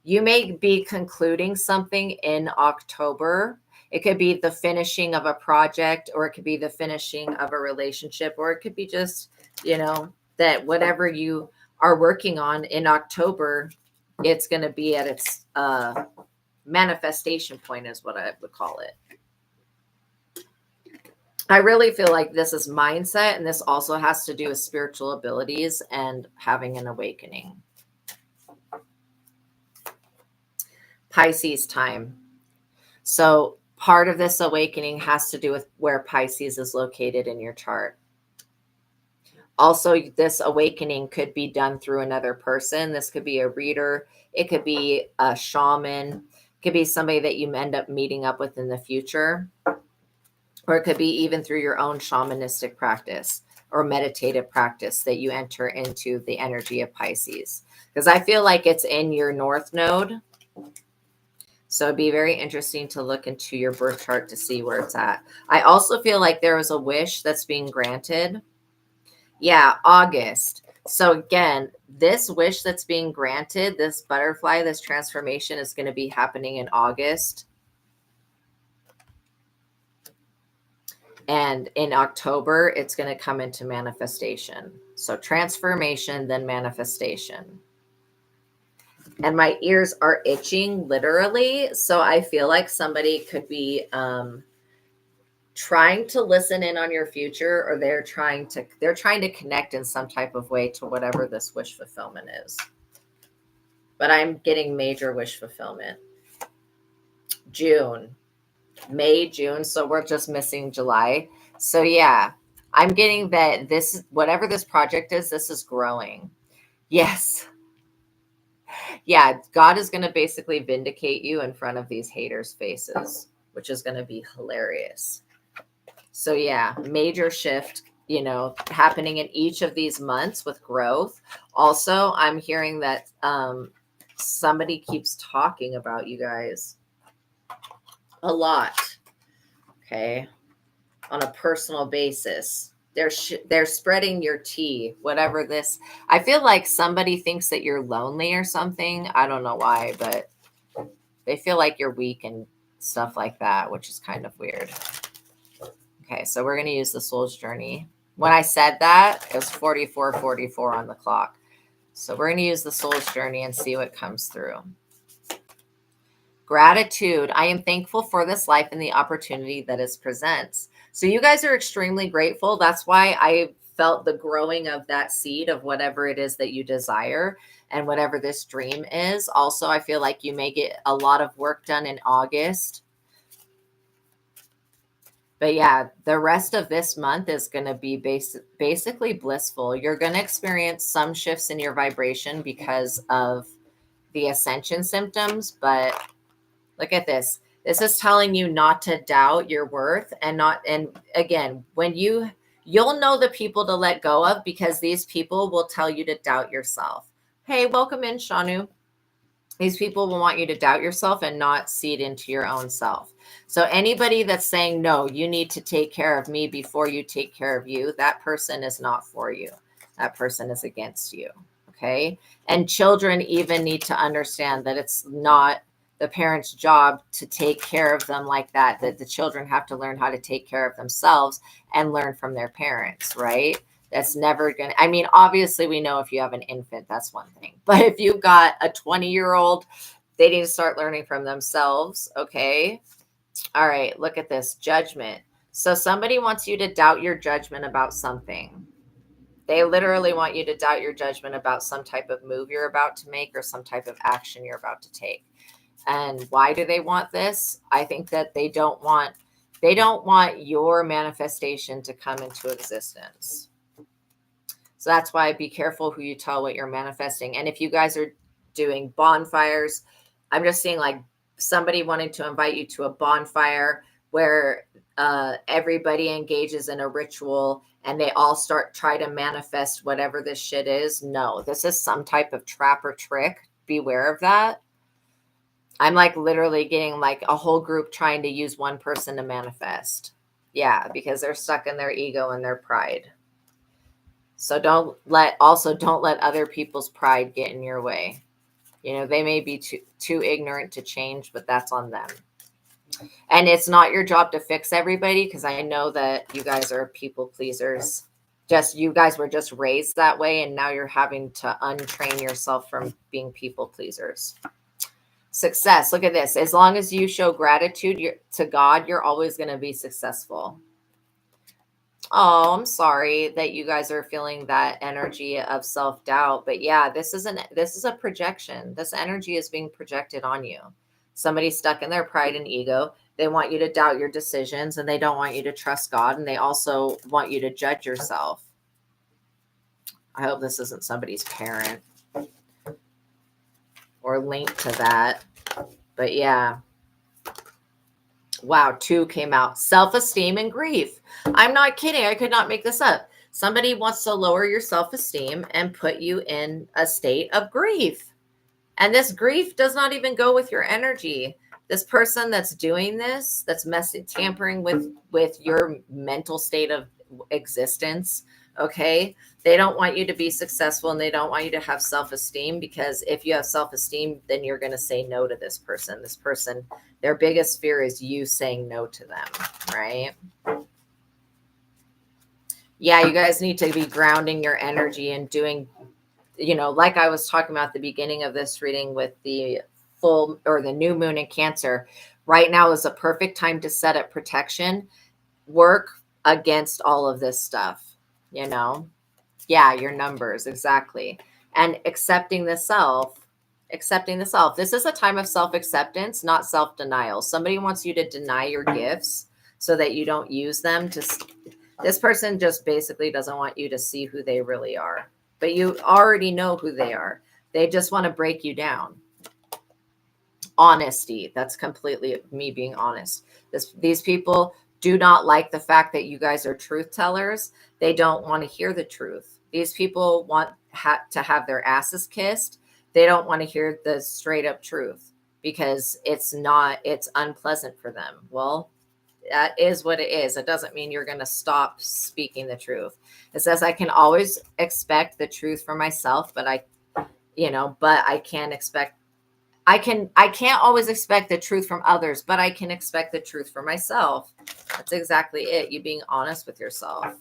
You may be concluding something in October. It could be the finishing of a project, or it could be the finishing of a relationship, or it could be just, that whatever you are working on in October, it's going to be at its manifestation point is what I would call it. I really feel like this is mindset, and this also has to do with spiritual abilities and having an awakening. Pisces time. So part of this awakening has to do with where Pisces is located in your chart. Also, this awakening could be done through another person. This could be a reader. It could be a shaman. It could be somebody that you end up meeting up with in the future. Or it could be even through your own shamanistic practice or meditative practice that you enter into the energy of Pisces. Because I feel like it's in your North Node. So it'd be very interesting to look into your birth chart to see where it's at. I also feel like there was a wish that's being granted. Yeah, August. So again, this wish that's being granted, this butterfly, this transformation is going to be happening in August. And in October, it's going to come into manifestation. So transformation, then manifestation. And my ears are itching literally. So I feel like somebody could be trying to listen in on your future, or they're trying to connect in some type of way to whatever this wish fulfillment is. But I'm getting major wish fulfillment. June, May, June. So we're just missing July. So yeah, I'm getting that this, whatever this project is, this is growing. Yes. Yeah, God is going to basically vindicate you in front of these haters' faces, which is going to be hilarious. So yeah, major shift, happening in each of these months with growth. Also, I'm hearing that somebody keeps talking about you guys a lot. Okay. On a personal basis. They're spreading your tea, whatever this. I feel like somebody thinks that you're lonely or something. I don't know why, but they feel like you're weak and stuff like that, which is kind of weird. Okay, so we're going to use the soul's journey. When I said that, it was 44:44 on the clock. So we're going to use the soul's journey and see what comes through. Gratitude. I am thankful for this life and the opportunity that it presents. So you guys are extremely grateful. That's why I felt the growing of that seed of whatever it is that you desire and whatever this dream is. Also, I feel like you may get a lot of work done in August. But yeah, the rest of this month is going to be basically blissful. You're going to experience some shifts in your vibration because of the ascension symptoms, but look at this. This is telling you not to doubt your worth and again, when you'll know the people to let go of, because these people will tell you to doubt yourself. Hey, welcome in, Shanu. These people will want you to doubt yourself and not seed into your own self. So anybody that's saying, no, you need to take care of me before you take care of you, that person is not for you. That person is against you. Okay. And children even need to understand that it's not the parents' job to take care of them like that, that the children have to learn how to take care of themselves and learn from their parents, right? That's never going to, I mean, obviously we know if you have an infant, that's one thing. But if you've got a 20-year-old, they need to start learning from themselves. Okay. All right. Look at this judgment. So somebody wants you to doubt your judgment about something. They literally want you to doubt your judgment about some type of move you're about to make or some type of action you're about to take. And why do they want this? I think that they don't want your manifestation to come into existence. So that's why be careful who you tell what you're manifesting. And if you guys are doing bonfires, I'm just seeing like somebody wanting to invite you to a bonfire where everybody engages in a ritual and they all try to manifest whatever this shit is. No, this is some type of trap or trick. Beware of that. I'm like literally getting like a whole group trying to use one person to manifest. Yeah, because they're stuck in their ego and their pride. So don't let other people's pride get in your way. You know, they may be too ignorant to change, but that's on them. And it's not your job to fix everybody, because I know that you guys are people pleasers. You guys were just raised that way, and now you're having to untrain yourself from being people pleasers. Success. Look at this. As long as you show gratitude to God, you're always going to be successful. Oh, I'm sorry that you guys are feeling that energy of self-doubt. But yeah, this is a projection. This energy is being projected on you. Somebody's stuck in their pride and ego. They want you to doubt your decisions, and they don't want you to trust God. And they also want you to judge yourself. I hope this isn't somebody's parent or linked to that. But yeah. Wow, 2 came out. Self-esteem and grief. I'm not kidding. I could not make this up. Somebody wants to lower your self-esteem and put you in a state of grief. And this grief does not even go with your energy. This person that's doing this, that's tampering with your mental state of existence, okay? They don't want you to be successful, and they don't want you to have self-esteem, because if you have self-esteem, then you're going to say no to this person. This person, their biggest fear is you saying no to them, right? Yeah, you guys need to be grounding your energy and doing, you know, like I was talking about at the beginning of this reading with the full or the new moon in Cancer. Right now is a perfect time to set up protection, work against all of this stuff, you know? Yeah, your numbers, exactly. And accepting the self. This is a time of self-acceptance, not self-denial. Somebody wants you to deny your gifts so that you don't use them. This person just basically doesn't want you to see who they really are. But you already know who they are. They just want to break you down. Honesty. That's completely me being honest. These people do not like the fact that you guys are truth tellers. They don't want to hear the truth. These people want to have their asses kissed. They don't want to hear the straight up truth because it's unpleasant for them. Well, that is what it is. It doesn't mean you're going to stop speaking the truth. It says, I can always expect the truth for myself, but I can't always expect the truth from others, but I can expect the truth for myself. That's exactly it. You being honest with yourself.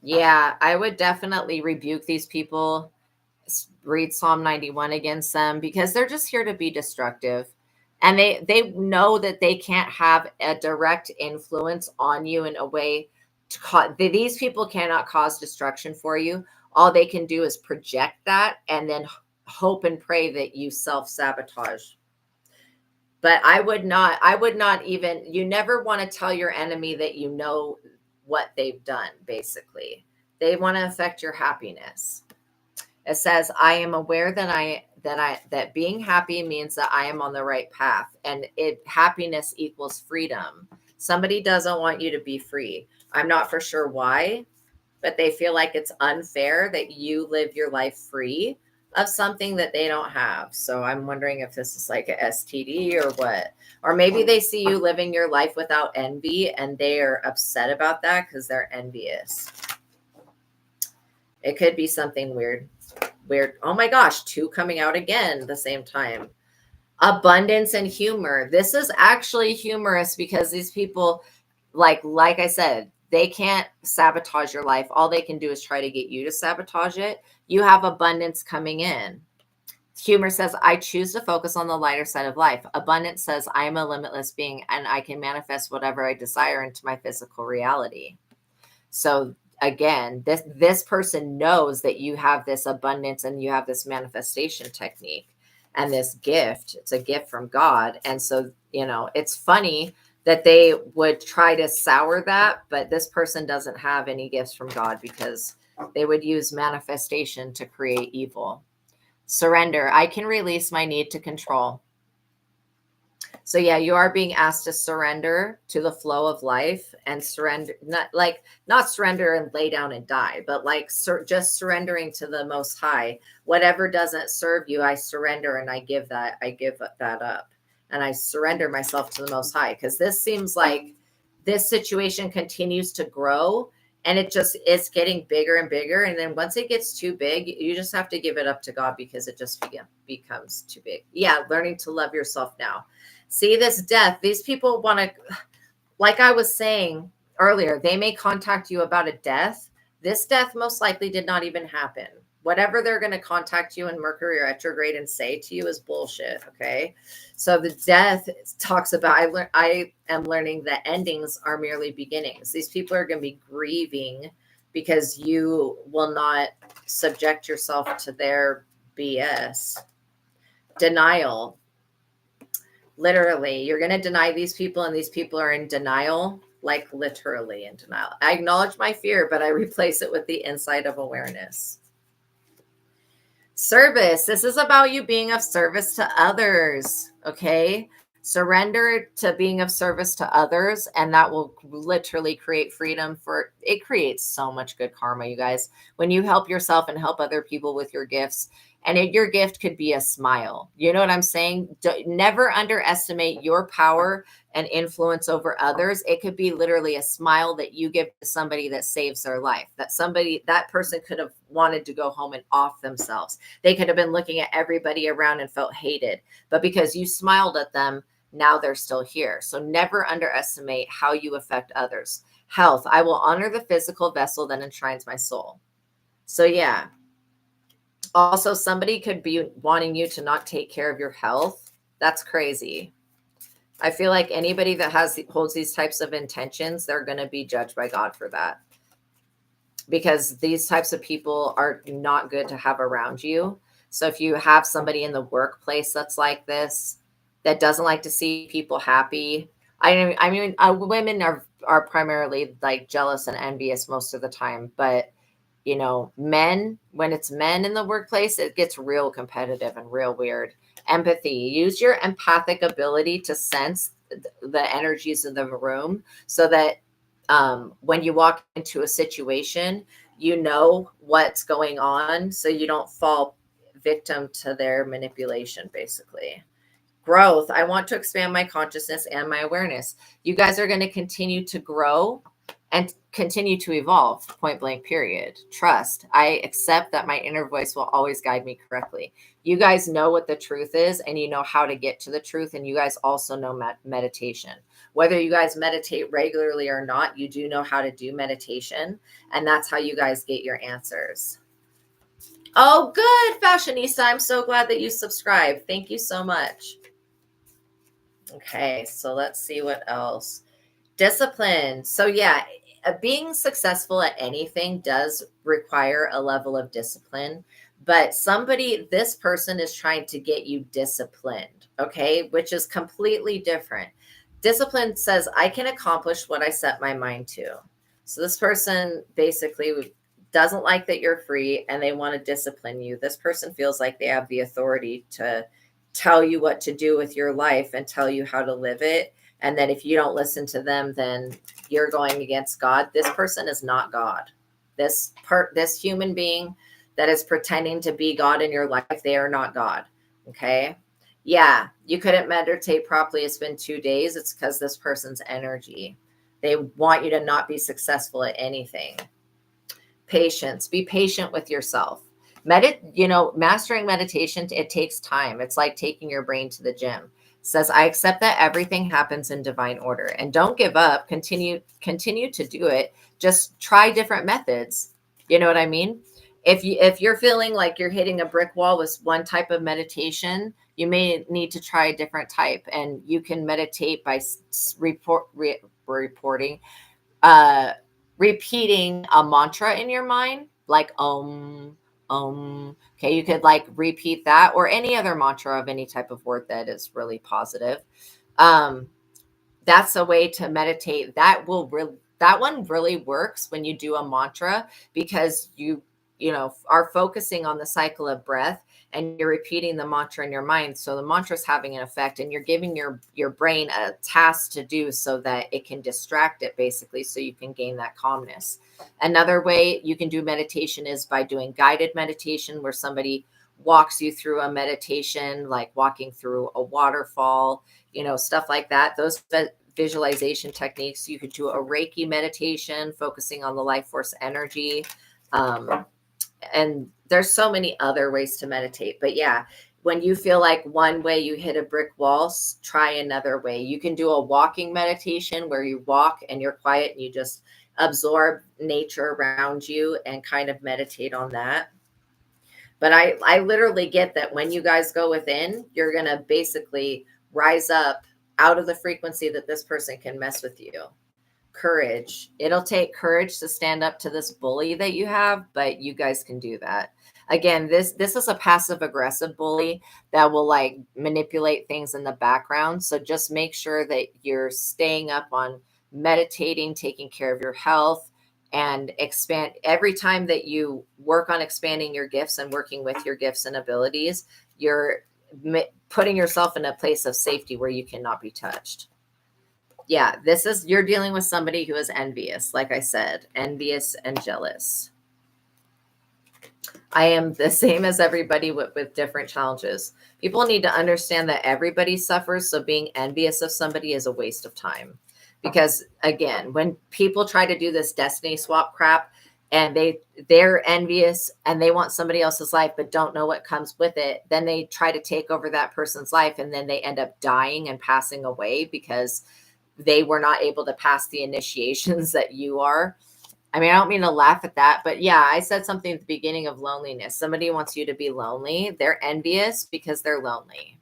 Yeah, I would definitely rebuke these people, read Psalm 91 against them, because they're just here to be destructive. And they know that they can't have a direct influence on you in a way to cause, these people cannot cause destruction for you. All they can do is project that and then hope and pray that you self-sabotage. But I would not even, you never want to tell your enemy that you know what they've done, basically. They want to affect your happiness. It says, I am aware that being happy means that I am on the right path, and happiness equals freedom. Somebody doesn't want you to be free. I'm not for sure why, but they feel like it's unfair that you live your life free of something that they don't have. So I'm wondering if this is like a STD or what. Or maybe they see you living your life without envy and they are upset about that because they're envious. It could be something weird. Oh my gosh, two coming out again at the same time. Abundance and humor. This is actually humorous because these people, like I said, they can't sabotage your life. All they can do is try to get you to sabotage it. You have abundance coming in. Humor says, I choose to focus on the lighter side of life. Abundance says, I am a limitless being and I can manifest whatever I desire into my physical reality. So again, this person knows that you have this abundance and you have this manifestation technique and this gift. It's a gift from God. And so, it's funny that they would try to sour that, but this person doesn't have any gifts from God because they would use manifestation to create evil. Surrender. I can release my need to control. So yeah, you are being asked to surrender to the flow of life and surrender, not surrender and lay down and die, but just surrendering to the Most High. Whatever doesn't serve you, I surrender and I give that up. And I surrender myself to the Most High, because this seems like this situation continues to grow and it's getting bigger and bigger. And then once it gets too big, you just have to give it up to God because it just becomes too big. Yeah, learning to love yourself now. See, this death, these people want to, like I was saying earlier, they may contact you about a death. This death most likely did not even happen. Whatever they're going to contact you in Mercury retrograde and say to you is bullshit. Okay. So the death talks about, I am learning that endings are merely beginnings. These people are going to be grieving because you will not subject yourself to their BS. Denial. Literally, you're going to deny these people, and these people are in denial, like literally in denial. I acknowledge my fear, but I replace it with the insight of awareness. Service. This is about you being of service to others. Okay. Surrender to being of service to others, and that will literally create freedom. It creates so much good karma, you guys, when you help yourself and help other people with your gifts. And your gift could be a smile. You know what I'm saying? Never underestimate your power and influence over others. It could be literally a smile that you give to somebody that saves their life. That person could have wanted to go home and off themselves. They could have been looking at everybody around and felt hated. But because you smiled at them, now they're still here. So never underestimate how you affect others. Health. I will honor the physical vessel that enshrines my soul. So yeah. Also, somebody could be wanting you to not take care of your health. That's crazy. I feel like anybody that holds these types of intentions, they're going to be judged by God for that. Because these types of people are not good to have around you. So if you have somebody in the workplace that's like this, that doesn't like to see people happy. I mean, women are primarily like jealous and envious most of the time, but men, when it's men in the workplace, it gets real competitive and real weird. Empathy. Use your empathic ability to sense the energies of the room so that when you walk into a situation, you know what's going on so you don't fall victim to their manipulation, basically. Growth. I want to expand my consciousness and my awareness. You guys are going to continue to grow and continue to evolve, point blank, period. Trust. I accept that my inner voice will always guide me correctly. You guys know what the truth is, and you know how to get to the truth, and you guys also know meditation. Whether you guys meditate regularly or not, you do know how to do meditation. And that's how you guys get your answers. Oh, good, Fashionista. I'm so glad that you subscribed. Thank you so much. Okay, so let's see what else. Discipline. So yeah, being successful at anything does require a level of discipline, but this person is trying to get you disciplined, okay, which is completely different. Discipline says, I can accomplish what I set my mind to. So this person basically doesn't like that you're free and they want to discipline you. This person feels like they have the authority to tell you what to do with your life and tell you how to live it. And then if you don't listen to them, then you're going against God. This person is not God. This human being that is pretending to be God in your life, they are not God. Okay. Yeah. You couldn't meditate properly. It's been 2 days. It's because this person's energy. They want you to not be successful at anything. Patience. Be patient with yourself. Mastering meditation, it takes time. It's like taking your brain to the gym. Says, I accept that everything happens in divine order, and don't give up. Continue to do it. Just try different methods. You know what I mean? If you're feeling like you're hitting a brick wall with one type of meditation, you may need to try a different type, and you can meditate by repeating a mantra in your mind, like Om. Okay, you could like repeat that or any other mantra of any type of word that is really positive. That's a way to meditate. That one really works when you do a mantra, because you are focusing on the cycle of breath and you're repeating the mantra in your mind. So the mantra is having an effect, and you're giving your brain a task to do so that it can distract it, basically, so you can gain that calmness. Another way you can do meditation is by doing guided meditation, where somebody walks you through a meditation, like walking through a waterfall, stuff like that. Those visualization techniques. You could do a Reiki meditation, focusing on the life force energy. And there's so many other ways to meditate. But yeah, when you feel like one way you hit a brick wall, try another way. You can do a walking meditation where you walk and you're quiet and you just absorb nature around you and kind of meditate on that. But I literally get that when you guys go within, you're going to basically rise up out of the frequency that this person can mess with you. Courage. It'll take courage to stand up to this bully that you have, but you guys can do that. Again, this is a passive aggressive bully that will like manipulate things in the background. So just make sure that you're staying up on meditating, taking care of your health, and expand. Every time that you work on expanding your gifts and working with your gifts and abilities, you're putting yourself in a place of safety where you cannot be touched. Yeah, you're dealing with somebody who is envious, like I said, envious and jealous. I am the same as everybody with different challenges. People need to understand that everybody suffers, so being envious of somebody is a waste of time. Because again, when people try to do this destiny swap crap, and they're envious and they want somebody else's life but don't know what comes with it, then they try to take over that person's life, and then they end up dying and passing away because they were not able to pass the initiations that you are. I mean, I don't mean to laugh at that, but yeah, I said something at the beginning of loneliness. Somebody wants you to be lonely. They're envious because they're lonely.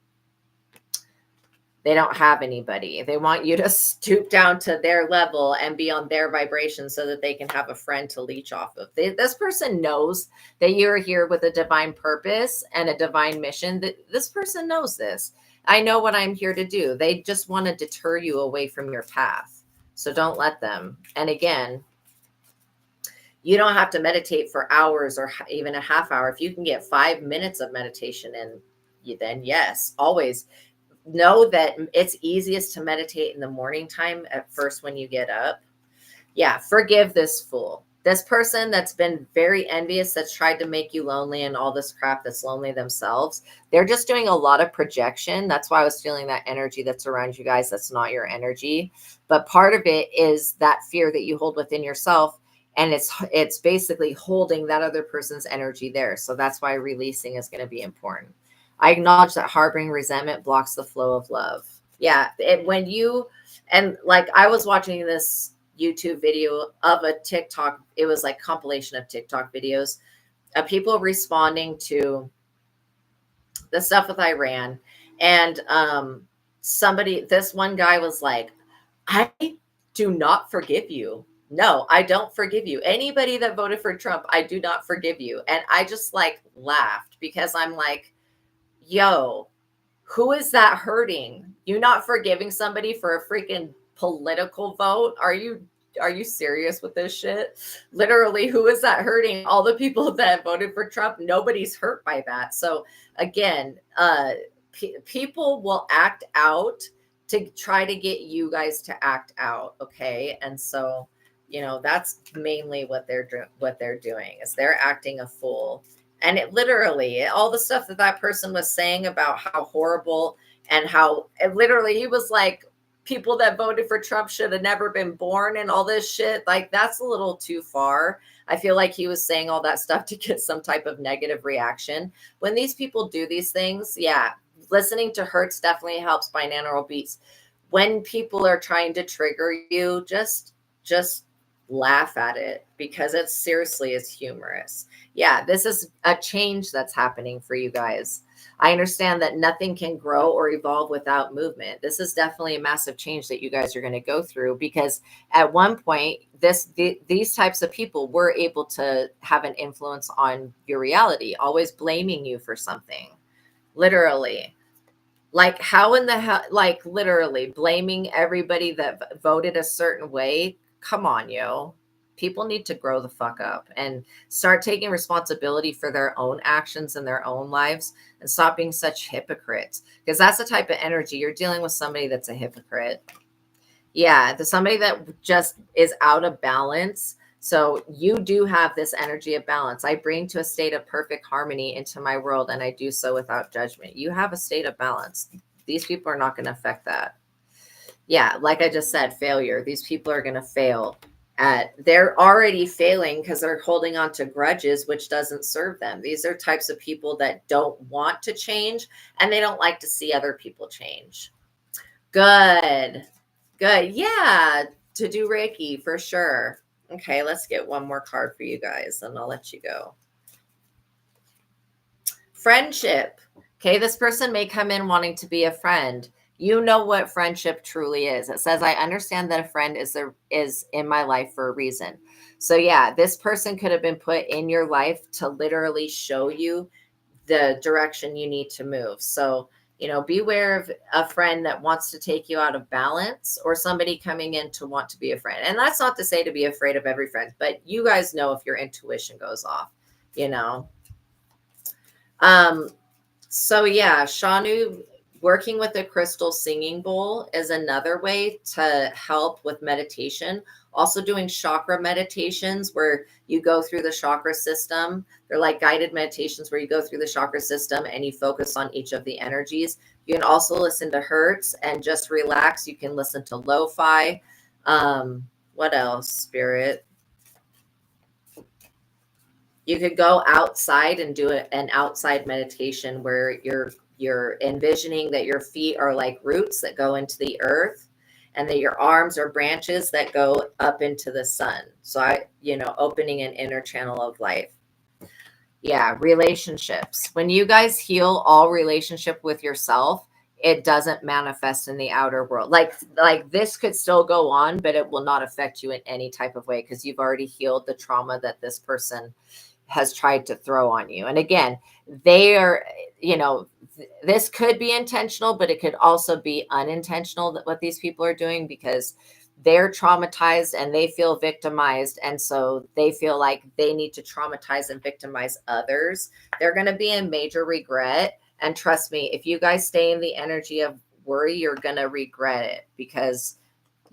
They don't have anybody. They want you to stoop down to their level and be on their vibration so that they can have a friend to leech off of. This person knows that you're here with a divine purpose and a divine mission. This person knows this. I know what I'm here to do. They just want to deter you away from your path. So don't let them. And again, you don't have to meditate for hours or even a half hour. If you can get 5 minutes of meditation in, then yes, always know that it's easiest to meditate in the morning time at first when you get up. Yeah, forgive this fool. This person that's been very envious, that's tried to make you lonely and all this crap, that's lonely themselves. They're just doing a lot of projection. That's why I was feeling that energy that's around you guys. That's not your energy. But part of it is that fear that you hold within yourself. And it's basically holding that other person's energy there. So that's why releasing is going to be important. I acknowledge that harboring resentment blocks the flow of love. Yeah. When you, and like I was watching this YouTube video of a TikTok, it was like compilation of TikTok videos of people responding to the stuff with Iran. And this one guy was like, I do not forgive you. No, I don't forgive you. Anybody that voted for Trump, I do not forgive you. And I just like laughed because I'm like, yo, who is that hurting? You not forgiving somebody for a freaking political vote? Are you serious with this shit? Literally, who is that hurting? All the people that voted for Trump, nobody's hurt by that. So again, people will act out to try to get you guys to act out, okay? And so, that's mainly what they're doing is they're acting a fool. And it literally, all the stuff that person was saying about how horrible and how literally he was like, people that voted for Trump should have never been born and all this shit. Like, that's a little too far. I feel like he was saying all that stuff to get some type of negative reaction. When these people do these things, yeah, listening to Hertz definitely helps binaural beats. When people are trying to trigger you, just laugh at it because it seriously is humorous. Yeah, this is a change that's happening for you guys. I understand that nothing can grow or evolve without movement. This is definitely a massive change that you guys are going to go through because at one point, these types of people were able to have an influence on your reality, always blaming you for something. Literally. Like, how in the hell, like, literally blaming everybody that voted a certain way. Come on, yo. People need to grow the fuck up and start taking responsibility for their own actions and their own lives and stop being such hypocrites. Because that's the type of energy you're dealing with, somebody that's a hypocrite. Yeah, the somebody that just is out of balance. So you do have this energy of balance. I bring to a state of perfect harmony into my world, and I do so without judgment. You have a state of balance. These people are not going to affect that. Yeah, like I just said, failure. These people are going to fail. They're already failing because they're holding on to grudges, which doesn't serve them. These are types of people that don't want to change, and they don't like to see other people change. Good. Good. Yeah, to do Reiki for sure. Okay, let's get one more card for you guys and I'll let you go. Friendship. Okay, this person may come in wanting to be a friend. You know what friendship truly is. It says, I understand that a friend is in my life for a reason. So yeah, this person could have been put in your life to literally show you the direction you need to move. So, beware of a friend that wants to take you out of balance or somebody coming in to want to be a friend. And that's not to say to be afraid of every friend, but you guys know if your intuition goes off, you know. So yeah, Shanu, working with a crystal singing bowl is another way to help with meditation. Also doing chakra meditations where you go through the chakra system. They're like guided meditations where you go through the chakra system and you focus on each of the energies. You can also listen to Hertz and just relax. You can listen to lo-fi. What else, Spirit? You could go outside and do an outside meditation where you're envisioning that your feet are like roots that go into the earth and that your arms are branches that go up into the sun. So opening an inner channel of life. Yeah, relationships. When you guys heal all relationship with yourself, it doesn't manifest in the outer world. Like this could still go on, but it will not affect you in any type of way because you've already healed the trauma that this person has tried to throw on you. And again, they are, this could be intentional, but it could also be unintentional that what these people are doing because they're traumatized and they feel victimized. And so they feel like they need to traumatize and victimize others. They're going to be in major regret. And trust me, if you guys stay in the energy of worry, you're going to regret it because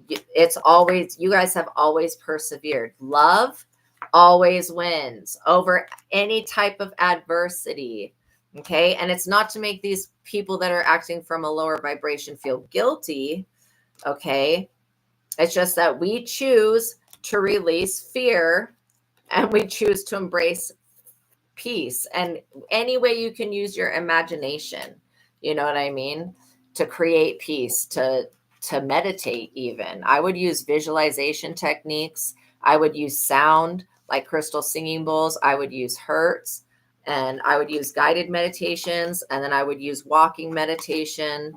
it's always, you guys have always persevered. Love always wins over any type of adversity. Okay. And it's not to make these people that are acting from a lower vibration feel guilty. Okay. It's just that we choose to release fear and we choose to embrace peace. And any way you can use your imagination, you know what I mean? to create peace, to meditate even. I would use visualization techniques. I would use sound like crystal singing bowls. I would use hertz, and I would use guided meditations, and then I would use walking meditation.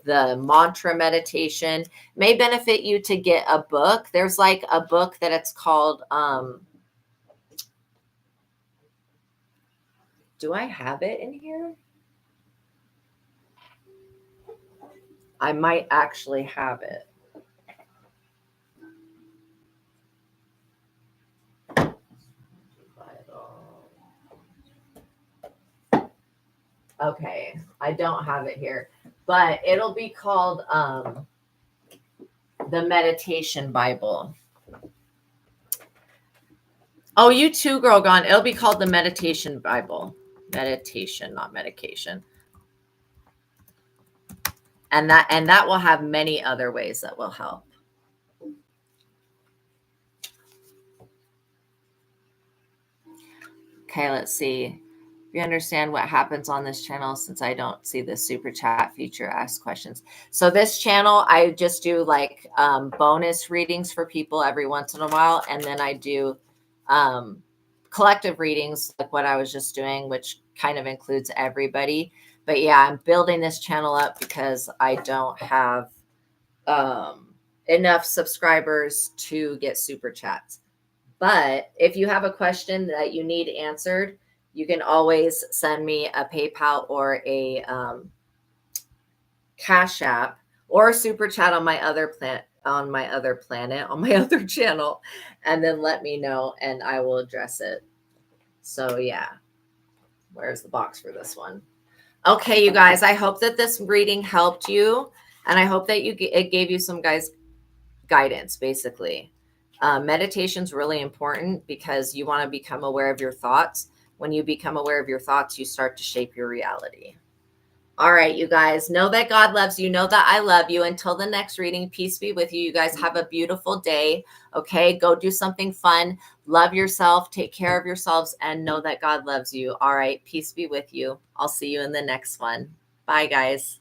The mantra meditation may benefit you to get a book. There's like a book that it's called, do I have it in here? I might actually have it. Okay, I don't have it here, but it'll be called the Meditation Bible. Oh, you too, Girl Gone. It'll be called the Meditation Bible. Meditation, not medication. And that will have many other ways that will help. Okay, let's see. If you understand what happens on this channel, since I don't see the super chat feature, ask questions. So this channel, I just do like bonus readings for people every once in a while. And then I do collective readings, like what I was just doing, which kind of includes everybody. But yeah, I'm building this channel up because I don't have enough subscribers to get super chats. But if you have a question that you need answered, you can always send me a PayPal or a Cash App or a super chat on my other channel, and then let me know and I will address it. So yeah, where's the box for this one? Okay, you guys, I hope that this reading helped you, and I hope that it gave you some guidance, basically. Meditation is really important because you want to become aware of your thoughts. When you become aware of your thoughts, you start to shape your reality. All right, you guys, know that God loves you. Know that I love you. Until the next reading, peace be with you. You guys have a beautiful day. Okay, go do something fun. Love yourself. Take care of yourselves and know that God loves you. All right, peace be with you. I'll see you in the next one. Bye, guys.